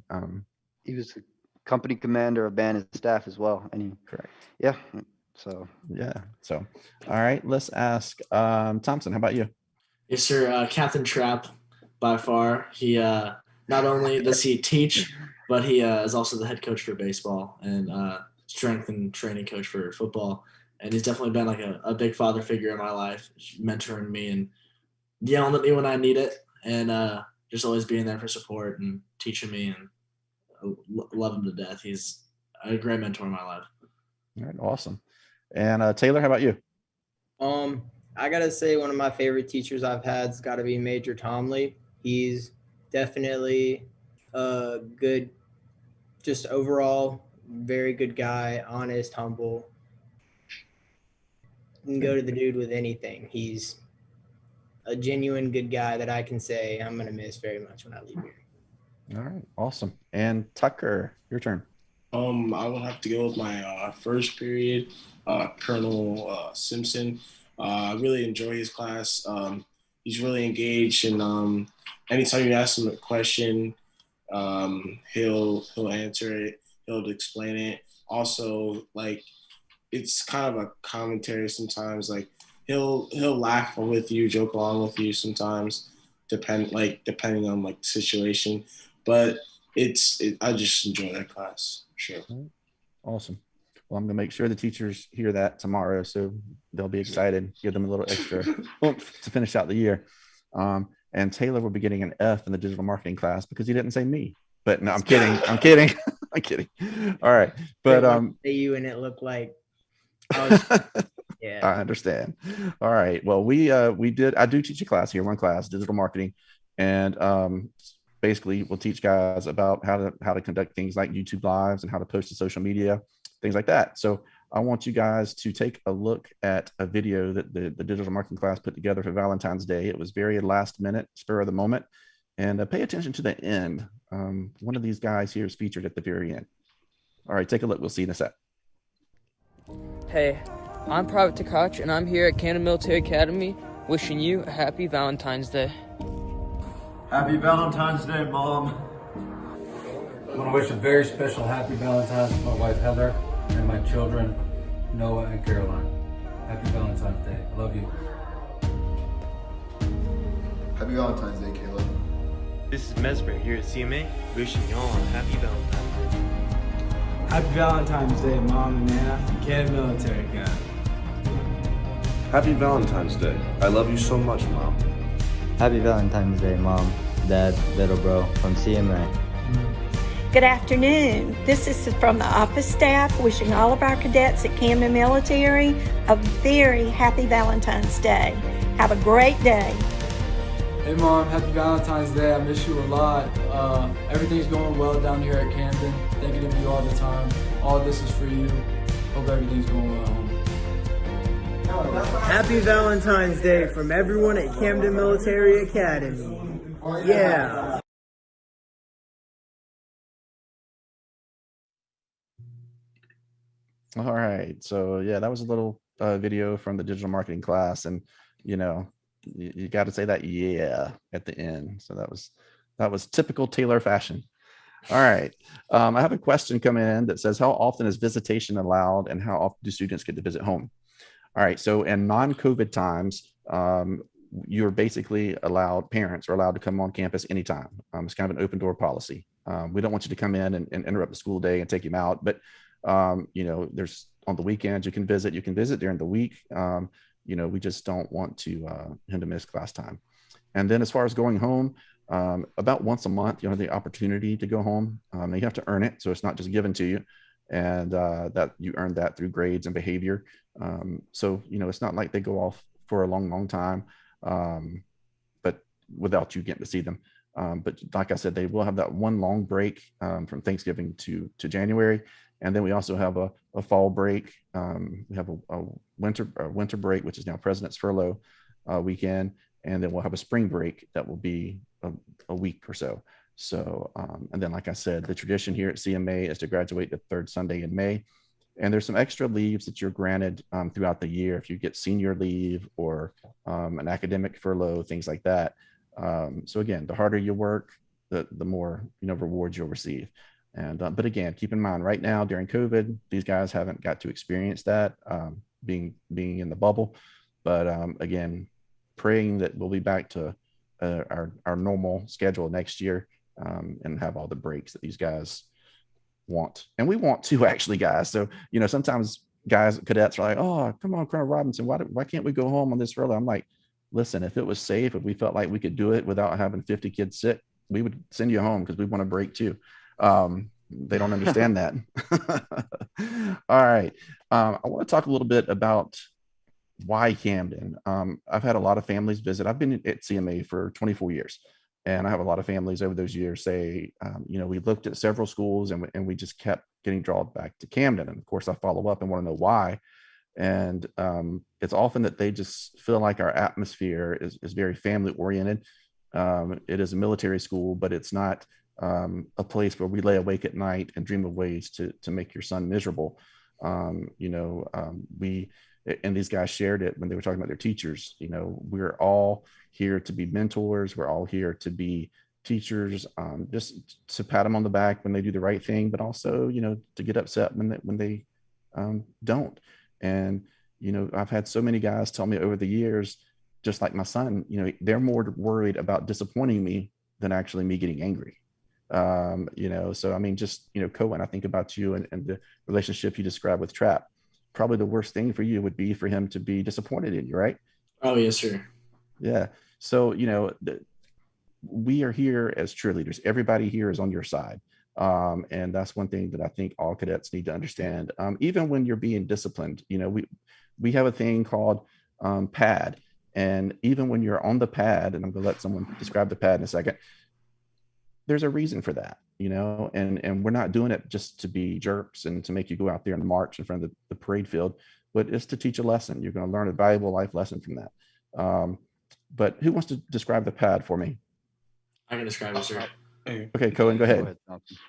he was a company commander of band and staff as well. And he, Correct. yeah. So Yeah. So, all right, let's ask Thompson. How about you? Yes, sir. Captain Trapp, by far. He not only does he teach, but he is also the head coach for baseball and strength and training coach for football. And he's definitely been like a big father figure in my life, mentoring me and yelling at me when I need it, and just always being there for support and teaching me, and I love him to death. He's a great mentor in my life. All right, awesome. And Taylor, how about you? I gotta say one of my favorite teachers I've had's got to be Major Tomley. He's definitely a good, just overall very good guy, honest, humble. You can go to the dude with anything. He's a genuine good guy that I can say I'm gonna miss very much when I leave here. All right, awesome. And Tucker, your turn. I would have to go with my first period, Colonel Simpson. I really enjoy his class. He's really engaged, and anytime you ask him a question, he'll answer it. He'll explain it. Also, like, it's kind of a commentary sometimes. Like, he'll laugh with you, joke along with you sometimes, depending on like the situation. But I just enjoy that class. Sure. Awesome. Well, I'm gonna make sure the teachers hear that tomorrow, so they'll be excited. Give them a little extra oomph to finish out the year. And Taylor will be getting an F in the digital marketing class because he didn't say me. But no, I'm kidding. I'm kidding. I'm kidding. All right, but say you and it looked like. Yeah, I understand. All right. Well, I do teach a class here, one class, digital marketing, and basically we'll teach guys about how to conduct things like YouTube lives and how to post to social media, things like that. So I want you guys to take a look at a video that the digital marketing class put together for Valentine's Day. It was very last minute, spur of the moment, and pay attention to the end. One of these guys here is featured at the very end. All right, take a look. We'll see you in a sec. Hey, I'm Private Tkach, and I'm here at Camden Military Academy wishing you a happy Valentine's Day. Happy Valentine's Day, Mom. I want to wish a very special happy Valentine's to my wife, Heather, and my children, Noah and Caroline. Happy Valentine's Day. I love you. Happy Valentine's Day, Caleb. This is Mesmer here at CMA, wishing y'all a happy Valentine's Day. Happy Valentine's Day, Mom and Nana, Camden Military Academy. Happy Valentine's Day. I love you so much, Mom. Happy Valentine's Day, Mom, Dad, little bro from CMA. Good afternoon. This is from the office staff wishing all of our cadets at Camden Military a very happy Valentine's Day. Have a great day. Hey Mom, happy Valentine's Day. I miss you a lot. Everything's going well down here at Camden. Thinking of you all the time. All of this is for you. Hope everything's going well. Happy Valentine's Day from everyone at Camden Military Academy. Yeah. All right. So yeah, that was a little video from the digital marketing class, and you got to say that yeah at the end. So that was typical Taylor fashion. All right. I have a question coming in that says, how often is visitation allowed, and how often do students get to visit home? All right. So in non-COVID times, you're basically parents are allowed to come on campus anytime. It's kind of an open door policy. We don't want you to come in and interrupt the school day and take them out, but there's on the weekends you can visit during the week. We just don't want him to miss class time. And then as far as going home, about once a month, you have the opportunity to go home. You have to earn it. So it's not just given to you, and that you earn that through grades and behavior. So it's not like they go off for a long, long time, but without you getting to see them. But like I said, they will have that one long break from Thanksgiving to January. And then we also have a fall break. We have a winter break, which is now President's Furlough weekend. And then we'll have a spring break that will be a week or so. So, and then, like I said, the tradition here at CMA is to graduate the third Sunday in May. And there's some extra leaves that you're granted throughout the year if you get senior leave or an academic furlough, things like that. So again, the harder you work, the more rewards you'll receive. And but again, keep in mind, right now during COVID, these guys haven't got to experience that being in the bubble. But again, praying that we'll be back to our normal schedule next year. and have all the breaks that these guys want. And we want to actually, guys. So, sometimes guys, cadets are like, oh, come on, Colonel Robinson, why can't we go home on this early? I'm like, listen, if it was safe, if we felt like we could do it without having 50 kids sick, we would send you home because we want a break too. They don't understand that. All right. I want to talk a little bit about why Camden. I've had a lot of families visit. I've been at CMA for 24 years. And I have a lot of families over those years say, we looked at several schools and we just kept getting drawn back to Camden. And of course, I follow up and want to know why. And it's often that they just feel like our atmosphere is very family oriented. It is a military school, but it's not a place where we lay awake at night and dream of ways to make your son miserable. And these guys shared it when they were talking about their teachers. We're all here to be mentors. We're all here to be teachers, just to pat them on the back when they do the right thing, but also, to get upset when they don't. And, I've had so many guys tell me over the years, just like my son, they're more worried about disappointing me than actually me getting angry. So, I mean, just, Cohen, I think about you and the relationship you described with Trap. Probably the worst thing for you would be for him to be disappointed in you, right? Oh, yes, sir. Yeah. So, we are here as cheerleaders. Everybody here is on your side. And that's one thing that I think all cadets need to understand. Even when you're being disciplined, we have a thing called PAD. And even when you're on the pad, and I'm going to let someone describe the pad in a second, there's a reason for that, and we're not doing it just to be jerks and to make you go out there and march in front of the parade field, but it's to teach a lesson. You're going to learn a valuable life lesson from that. But who wants to describe the pad for me? I can describe it, sir. Okay, Cohen, go ahead.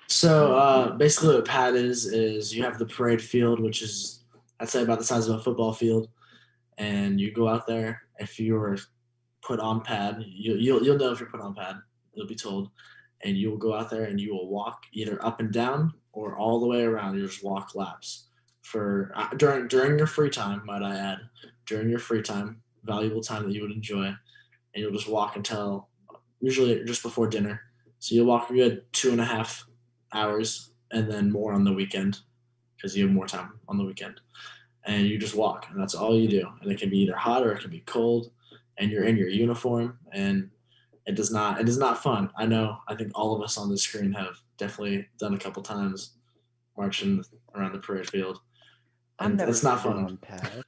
So basically what pad is you have the parade field, which is, I'd say, about the size of a football field. And you go out there. If you're put on pad, you'll know if you're put on pad. You'll be told. And you will go out there and you will walk either up and down or all the way around. You just walk laps for during your free time, might I add, during your free time, valuable time that you would enjoy. And you'll just walk until usually just before dinner. So you'll walk a good 2.5 hours and then more on the weekend because you have more time on the weekend. And you just walk, and that's all you do. And it can be either hot or it can be cold, and you're in your uniform, and it is not fun. I think all of us on the screen have definitely done a couple times marching around the parade field. And it's not fun. On pad.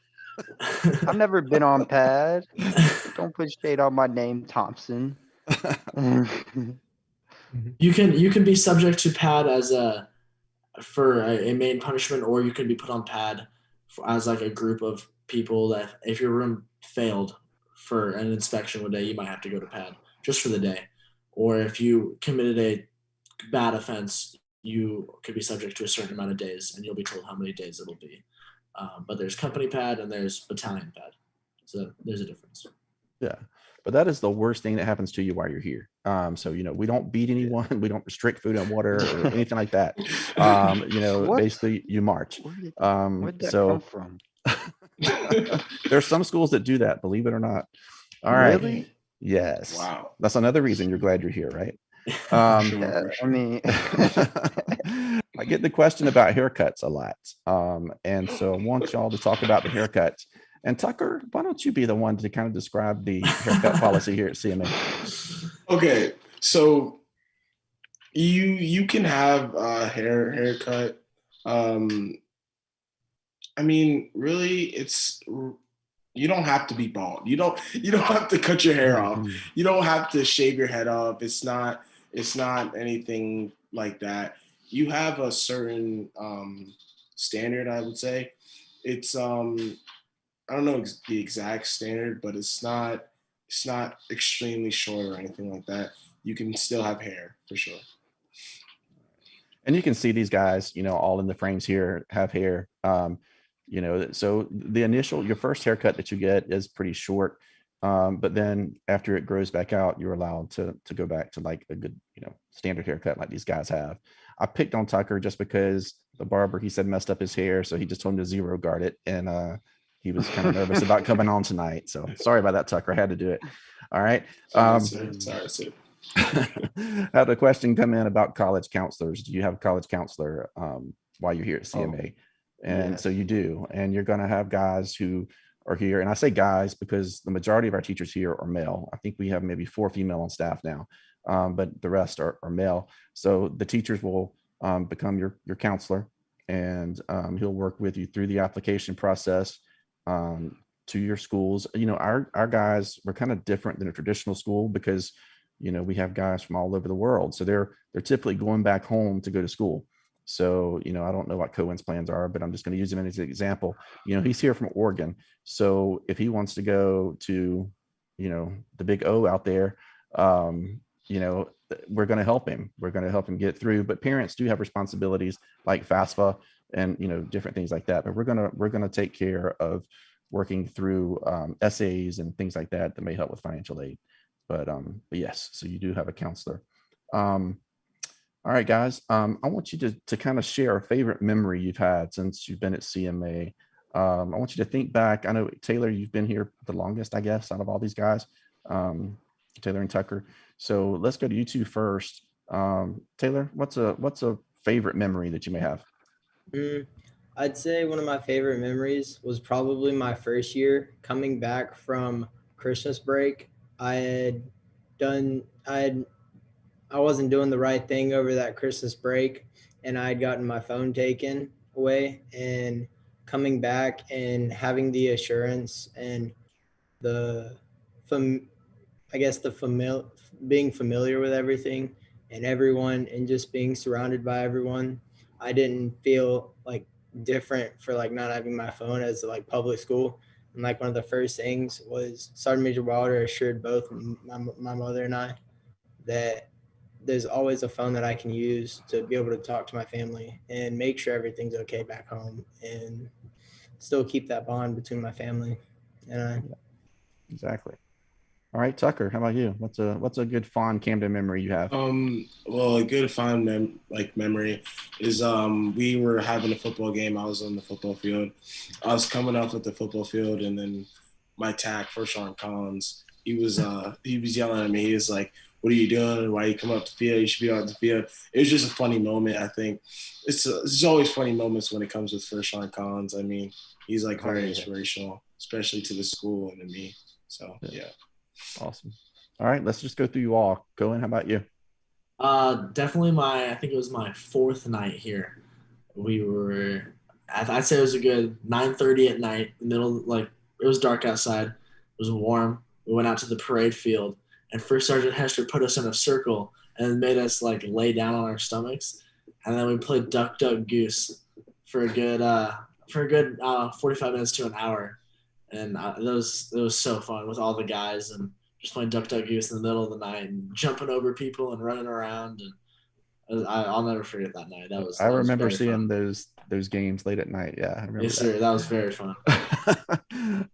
I've never been on pad. Don't put shade on my name, Thompson. You can be subject to pad for a main punishment, or you can be put on pad as like a group of people that if your room failed for an inspection one day, you might have to go to pad just for the day. Or if you committed a bad offense, you could be subject to a certain amount of days, and you'll be told how many days it'll be. But there's company pad and there's battalion pad. So there's a difference. Yeah. But that is the worst thing that happens to you while you're here. So, we don't beat anyone. We don't restrict food and water or anything like that. Basically you march. Where'd that come from? There's some schools that do that, believe it or not. All right. Really? Yes. Wow. That's another reason you're glad you're here, right? Yeah, I mean, I get the question about haircuts a lot. And so I want y'all to talk about the haircuts. And Tucker, why don't you be the one to kind of describe the haircut policy here at CMA? Okay, so you can have a haircut. I mean, really, you don't have to be bald. You don't have to cut your hair off. You don't have to shave your head off. It's not anything like that. You have a certain standard, I would say. It's I don't know the exact standard, but it's not extremely short or anything like that. You can still have hair for sure. And you can see these guys, all in the frames here have hair. So your first haircut that you get is pretty short. But then after it grows back out, you're allowed to go back to like a good, standard haircut like these guys have. I picked on Tucker just because the barber, he said, messed up his hair. So he just told him to zero guard it. And he was kind of nervous about coming on tonight. So sorry about that, Tucker. I had to do it. All right. Sorry, sir. I had a question come in about college counselors. Do you have a college counselor while you're here at CMA? And so you do, and you're going to have guys who are here. And I say guys because the majority of our teachers here are male. I think we have maybe 4 female on staff now, but the rest are male. So the teachers will become your counselor, and he'll work with you through the application process to your schools. You know, our guys, we're kind of different than a traditional school because, you know, we have guys from all over the world. So they're typically going back home to go to school. So, you know, I don't know what Cohen's plans are, but I'm just going to use him as an example. You know, he's here from Oregon. So if he wants to go to, you know, the big O out there, you know, we're going to help him. We're going to help him get through. But parents do have responsibilities like FAFSA and, you know, different things like that. But we're going to take care of working through essays and things like that may help with financial aid. But yes, so you do have a counselor. All right, guys, I want you to kind of share a favorite memory you've had since you've been at CMA. I want you to think back. I know, Taylor, you've been here the longest, I guess, out of all these guys, Taylor and Tucker. So let's go to you two first. Taylor, what's a favorite memory that you may have? I'd say one of my favorite memories was probably my first year coming back from Christmas break. I wasn't doing the right thing over that Christmas break, and I had gotten my phone taken away, and coming back and having the assurance and being familiar with everything and everyone and just being surrounded by everyone. I didn't feel like different for like not having my phone as like public school. And like one of the first things was Sergeant Major Wilder assured both my mother and I that there's always a phone that I can use to be able to talk to my family and make sure everything's okay back home and still keep that bond between my family and I. Exactly. All right, Tucker, how about you? What's a good fond Camden memory you have? Well, a good fond memory is we were having a football game. I was on the football field. I was coming off at the football field, and then my TAC, First Sergeant Collins, he was yelling at me. He was like, "What are you doing? Why are you coming up the field? You should be out the field." It was just a funny moment. I think it's always funny moments when it comes with First Sergeant Collins. I mean, he's like very inspirational, especially to the school and to me. So yeah. Awesome. All right, let's just go through you all. Cohen, how about you? Definitely I think it was my 4th night here. I'd say it was a good 9:30 at night, it was dark outside. It was warm. We went out to the parade field, and First Sergeant Hester put us in a circle and made us like lay down on our stomachs. And then we played Duck, Duck, Goose for a good 45 minutes to an hour. And it was so fun with all the guys and just playing Duck, Duck, Goose in the middle of the night and jumping over people and running around. And I'll never forget that night. I remember seeing those games late at night. Yeah, I remember. Yes, sir. That was very fun.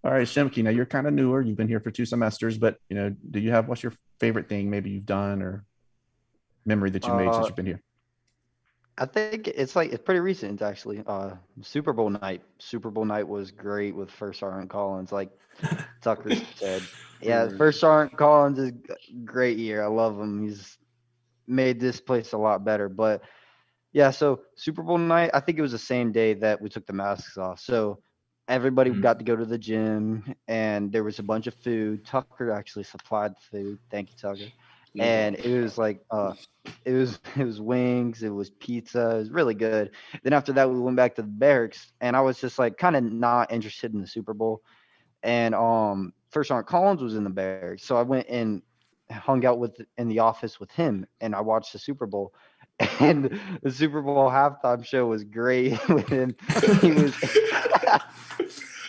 All right, Shimke, now you're kind of newer. You've been here for 2 semesters, but you know, what's your favorite thing maybe you've done or memory that you made since you've been here? I think it's pretty recent actually. Super Bowl night was great with First Sergeant Collins, like Tucker said. Yeah, First Sergeant Collins is a great year. I love him. He's made this place a lot better. But yeah, so Super Bowl night, I think it was the same day that we took the masks off. So everybody got to go to the gym, and there was a bunch of food. Tucker actually supplied the food. Thank you, Tucker. And it was like it was wings, it was pizza, it was really good. Then after that we went back to the barracks, and I was just like kind of not interested in the Super Bowl. And First Sergeant Collins was in the barracks, so I went and hung out in the office with him, and I watched the Super Bowl. And the Super Bowl halftime show was great with him. He was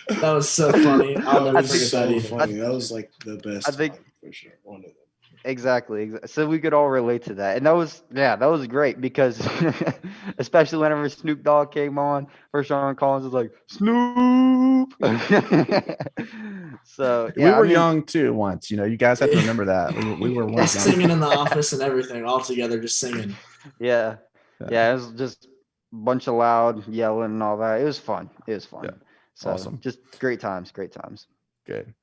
that was so funny. I'll never forget that either. Funny. That was like the best. I think for sure. One of them. Exactly. So we could all relate to that. And that was great because especially whenever Snoop Dogg came on, First Sergeant Collins was like, Snoop. So we were young too once, you know, you guys have to remember that. We were once singing in the office and everything, all together, just singing. Yeah. Yeah, it was just a bunch of loud yelling and all that. It was fun. Yeah. So awesome. Just great times. Good.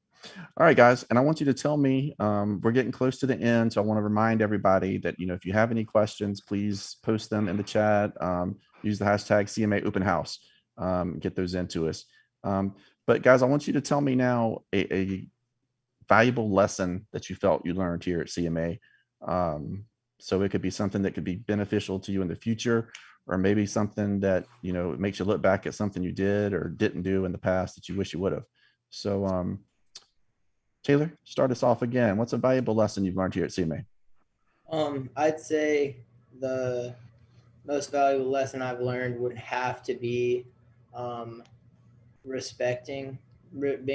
All right, guys, and I want you to tell me, we're getting close to the end, so I want to remind everybody that, if you have any questions, please post them in the chat. Use the hashtag CMA Open House. Get those into us. But guys, I want you to tell me now a valuable lesson that you felt you learned here at CMA. So it could be something that could be beneficial to you in the future, or maybe something that, it makes you look back at something you did or didn't do in the past that you wish you would have. So, Taylor, start us off again. What's a valuable lesson you've learned here at CMA? I'd say the most valuable lesson I've learned would have to be being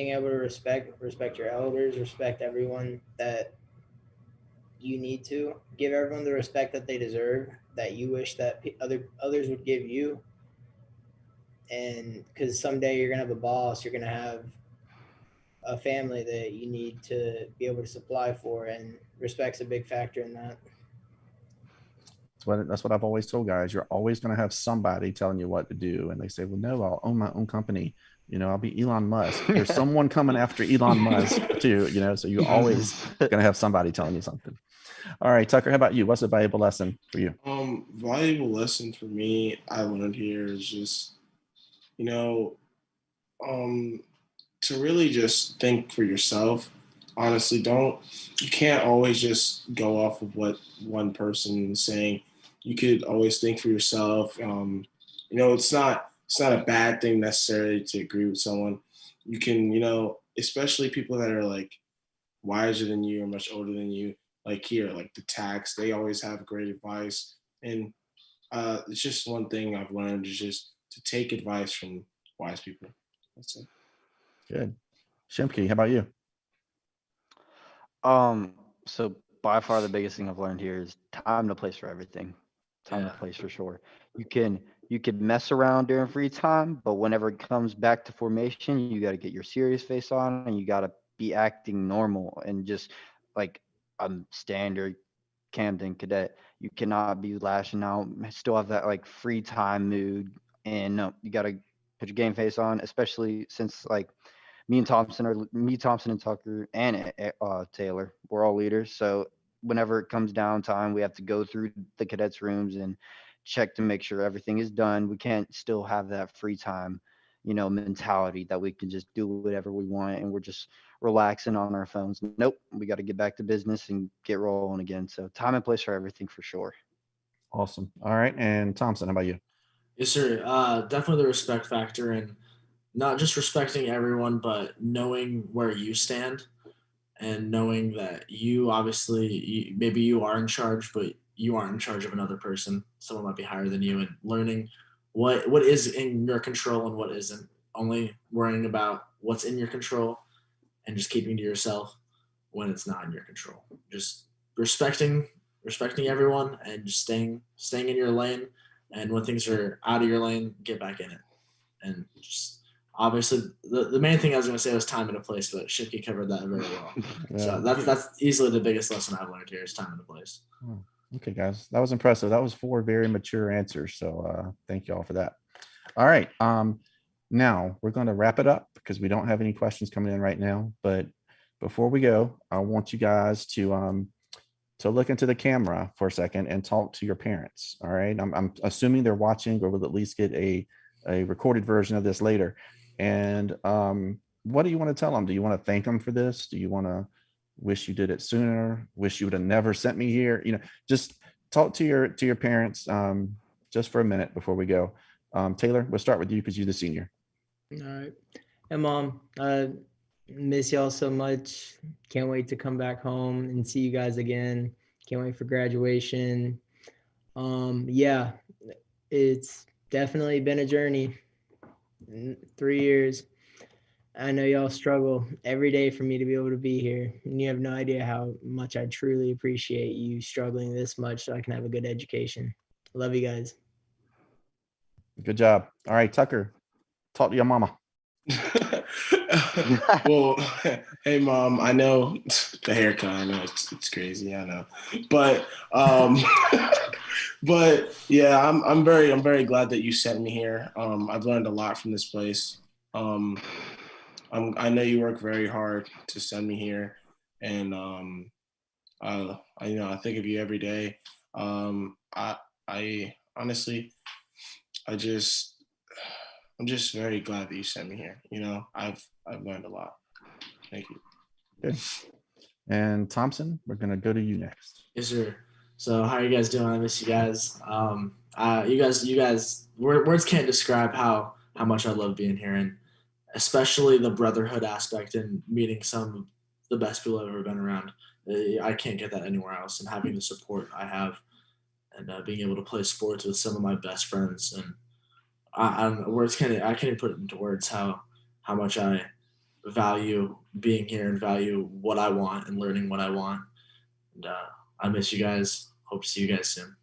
able to respect your elders, respect everyone that you need to, give everyone the respect that they deserve, that you wish that others would give you. And because someday you're gonna have a boss, you're gonna have a family that you need to be able to supply for, and respect's a big factor in that. That's what I've always told guys. You're always going to have somebody telling you what to do, and they say, well, no, I'll own my own company. I'll be Elon Musk. There's someone coming after Elon Musk too, so you're always going to have somebody telling you something. All right, Tucker, how about you? What's a valuable lesson for you? Valuable lesson for me I learned here is just, to really just think for yourself. Honestly, you can't always just go off of what one person is saying. You could always think for yourself. It's not a bad thing necessarily to agree with someone. You can, especially people that are like wiser than you or much older than you, like here, like the tax, they always have great advice. And it's just one thing I've learned is just to take advice from wise people. That's it. Good. Shimke, how about you? So by far the biggest thing I've learned here is time to place for everything. Time to place for sure. You can mess around during free time, but whenever it comes back to formation, you got to get your serious face on, and you got to be acting normal and just like standard Camden Cadet. You cannot be lashing out, still have that like free time mood, and no, you got to put your game face on, especially since like me, Thompson and Tucker and Taylor, we're all leaders. So whenever it comes down time, we have to go through the cadets' rooms and check to make sure everything is done. We can't still have that free time, mentality that we can just do whatever we want and we're just relaxing on our phones. Nope, we got to get back to business and get rolling again. So time and place for everything for sure. Awesome. All right, and Thompson, how about you? Yes, sir. Definitely the respect factor, and not just respecting everyone, but knowing where you stand and knowing that you obviously, maybe you are in charge, but you aren't in charge of another person. Someone might be higher than you, and learning what is in your control and what isn't. Only worrying about what's in your control and just keeping to yourself when it's not in your control. Just respecting everyone and just staying in your lane. And when things are out of your lane, get back in it. And just obviously the main thing I was going to say was time and a place, but Shipke covered that very well. Yeah. So that's easily the biggest lesson I've learned here is time and a place. Okay, guys, that was impressive. That was 4 very mature answers. So thank you all for that. All right. Now we're going to wrap it up because we don't have any questions coming in right now. But before we go, I want you guys to look into the camera for a second and talk to your parents. All right. I'm assuming they're watching, or will at least get a recorded version of this later. And what do you want to tell them? Do you want to thank them for this? Do you want to wish you did it sooner? Wish you would have never sent me here? Just talk to your parents just for a minute before we go. Taylor, we'll start with you because you're the senior. All right. Hey, Mom, I miss y'all so much. Can't wait to come back home and see you guys again. Can't wait for graduation. Yeah, it's definitely been a journey. 3 years. I know y'all struggle every day for me to be able to be here. And you have no idea how much I truly appreciate you struggling this much so I can have a good education. Love you guys. Good job. All right, Tucker, talk to your mama. Well, hey Mom, I know the haircut, I know it's crazy, I know. But but yeah, I'm very glad that you sent me here. I've learned a lot from this place. I know you work very hard to send me here, and I think of you every day. I honestly, I'm just very glad that you sent me here. I've learned a lot. Thank you. Good. And Thompson, we're gonna go to you next. Yes, sir. So how are you guys doing? I miss you guys. You guys, words can't describe how much I love being here, and especially the brotherhood aspect and meeting some of the best people I've ever been around. I can't get that anywhere else, and having the support I have, and being able to play sports with some of my best friends, and I can't even put it into words how much I value being here and value what I want and learning what I want. And I miss you guys. Hope to see you guys soon.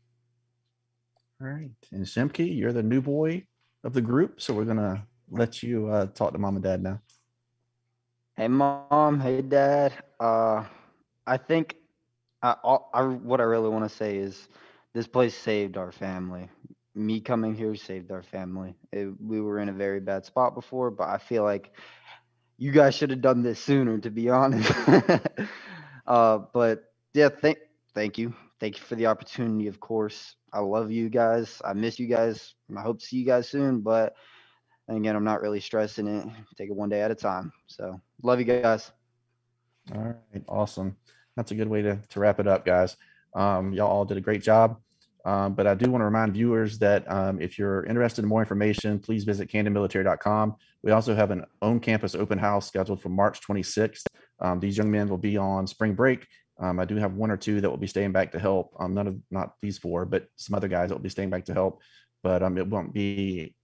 All right. And Shemke, you're the new boy of the group, so we're gonna let you talk to mom and dad now. Hey mom, hey dad. I think what I really want to say is this place saved our family. Me coming here saved our family. We were in a very bad spot before, but I feel like you guys should have done this sooner, to be honest. But yeah, thank you. Thank you for the opportunity, of course. I love you guys. I miss you guys. I hope to see you guys soon, but again, I'm not really stressing it. Take it one day at a time. So love you guys. All right, awesome. That's a good way to wrap it up, guys. Y'all all did a great job. But I do want to remind viewers that if you're interested in more information, please visit camdenmilitary.com. We also have an on-campus open house scheduled for March 26th. These young men will be on spring break. I do have one or two that will be staying back to help. Not these four, but some other guys that will be staying back to help. But it won't be,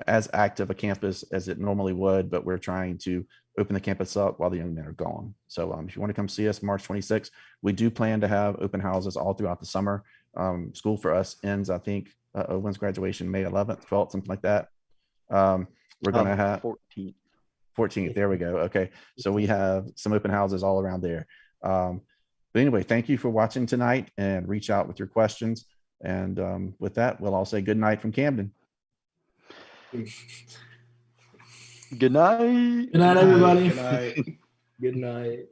as active a campus as it normally would. But we're trying to open the campus up while the young men are gone. So if you want to come see us March 26th, we do plan to have open houses all throughout the summer. School for us ends, I think, when's graduation? May 11th, 12th, something like that. We're going to have 14th. There we go. Okay. So we have some open houses all around there. But anyway, thank you for watching tonight, and reach out with your questions. And with that, we'll all say good night from Camden. Good night. Good night, everybody. Good night. Good night.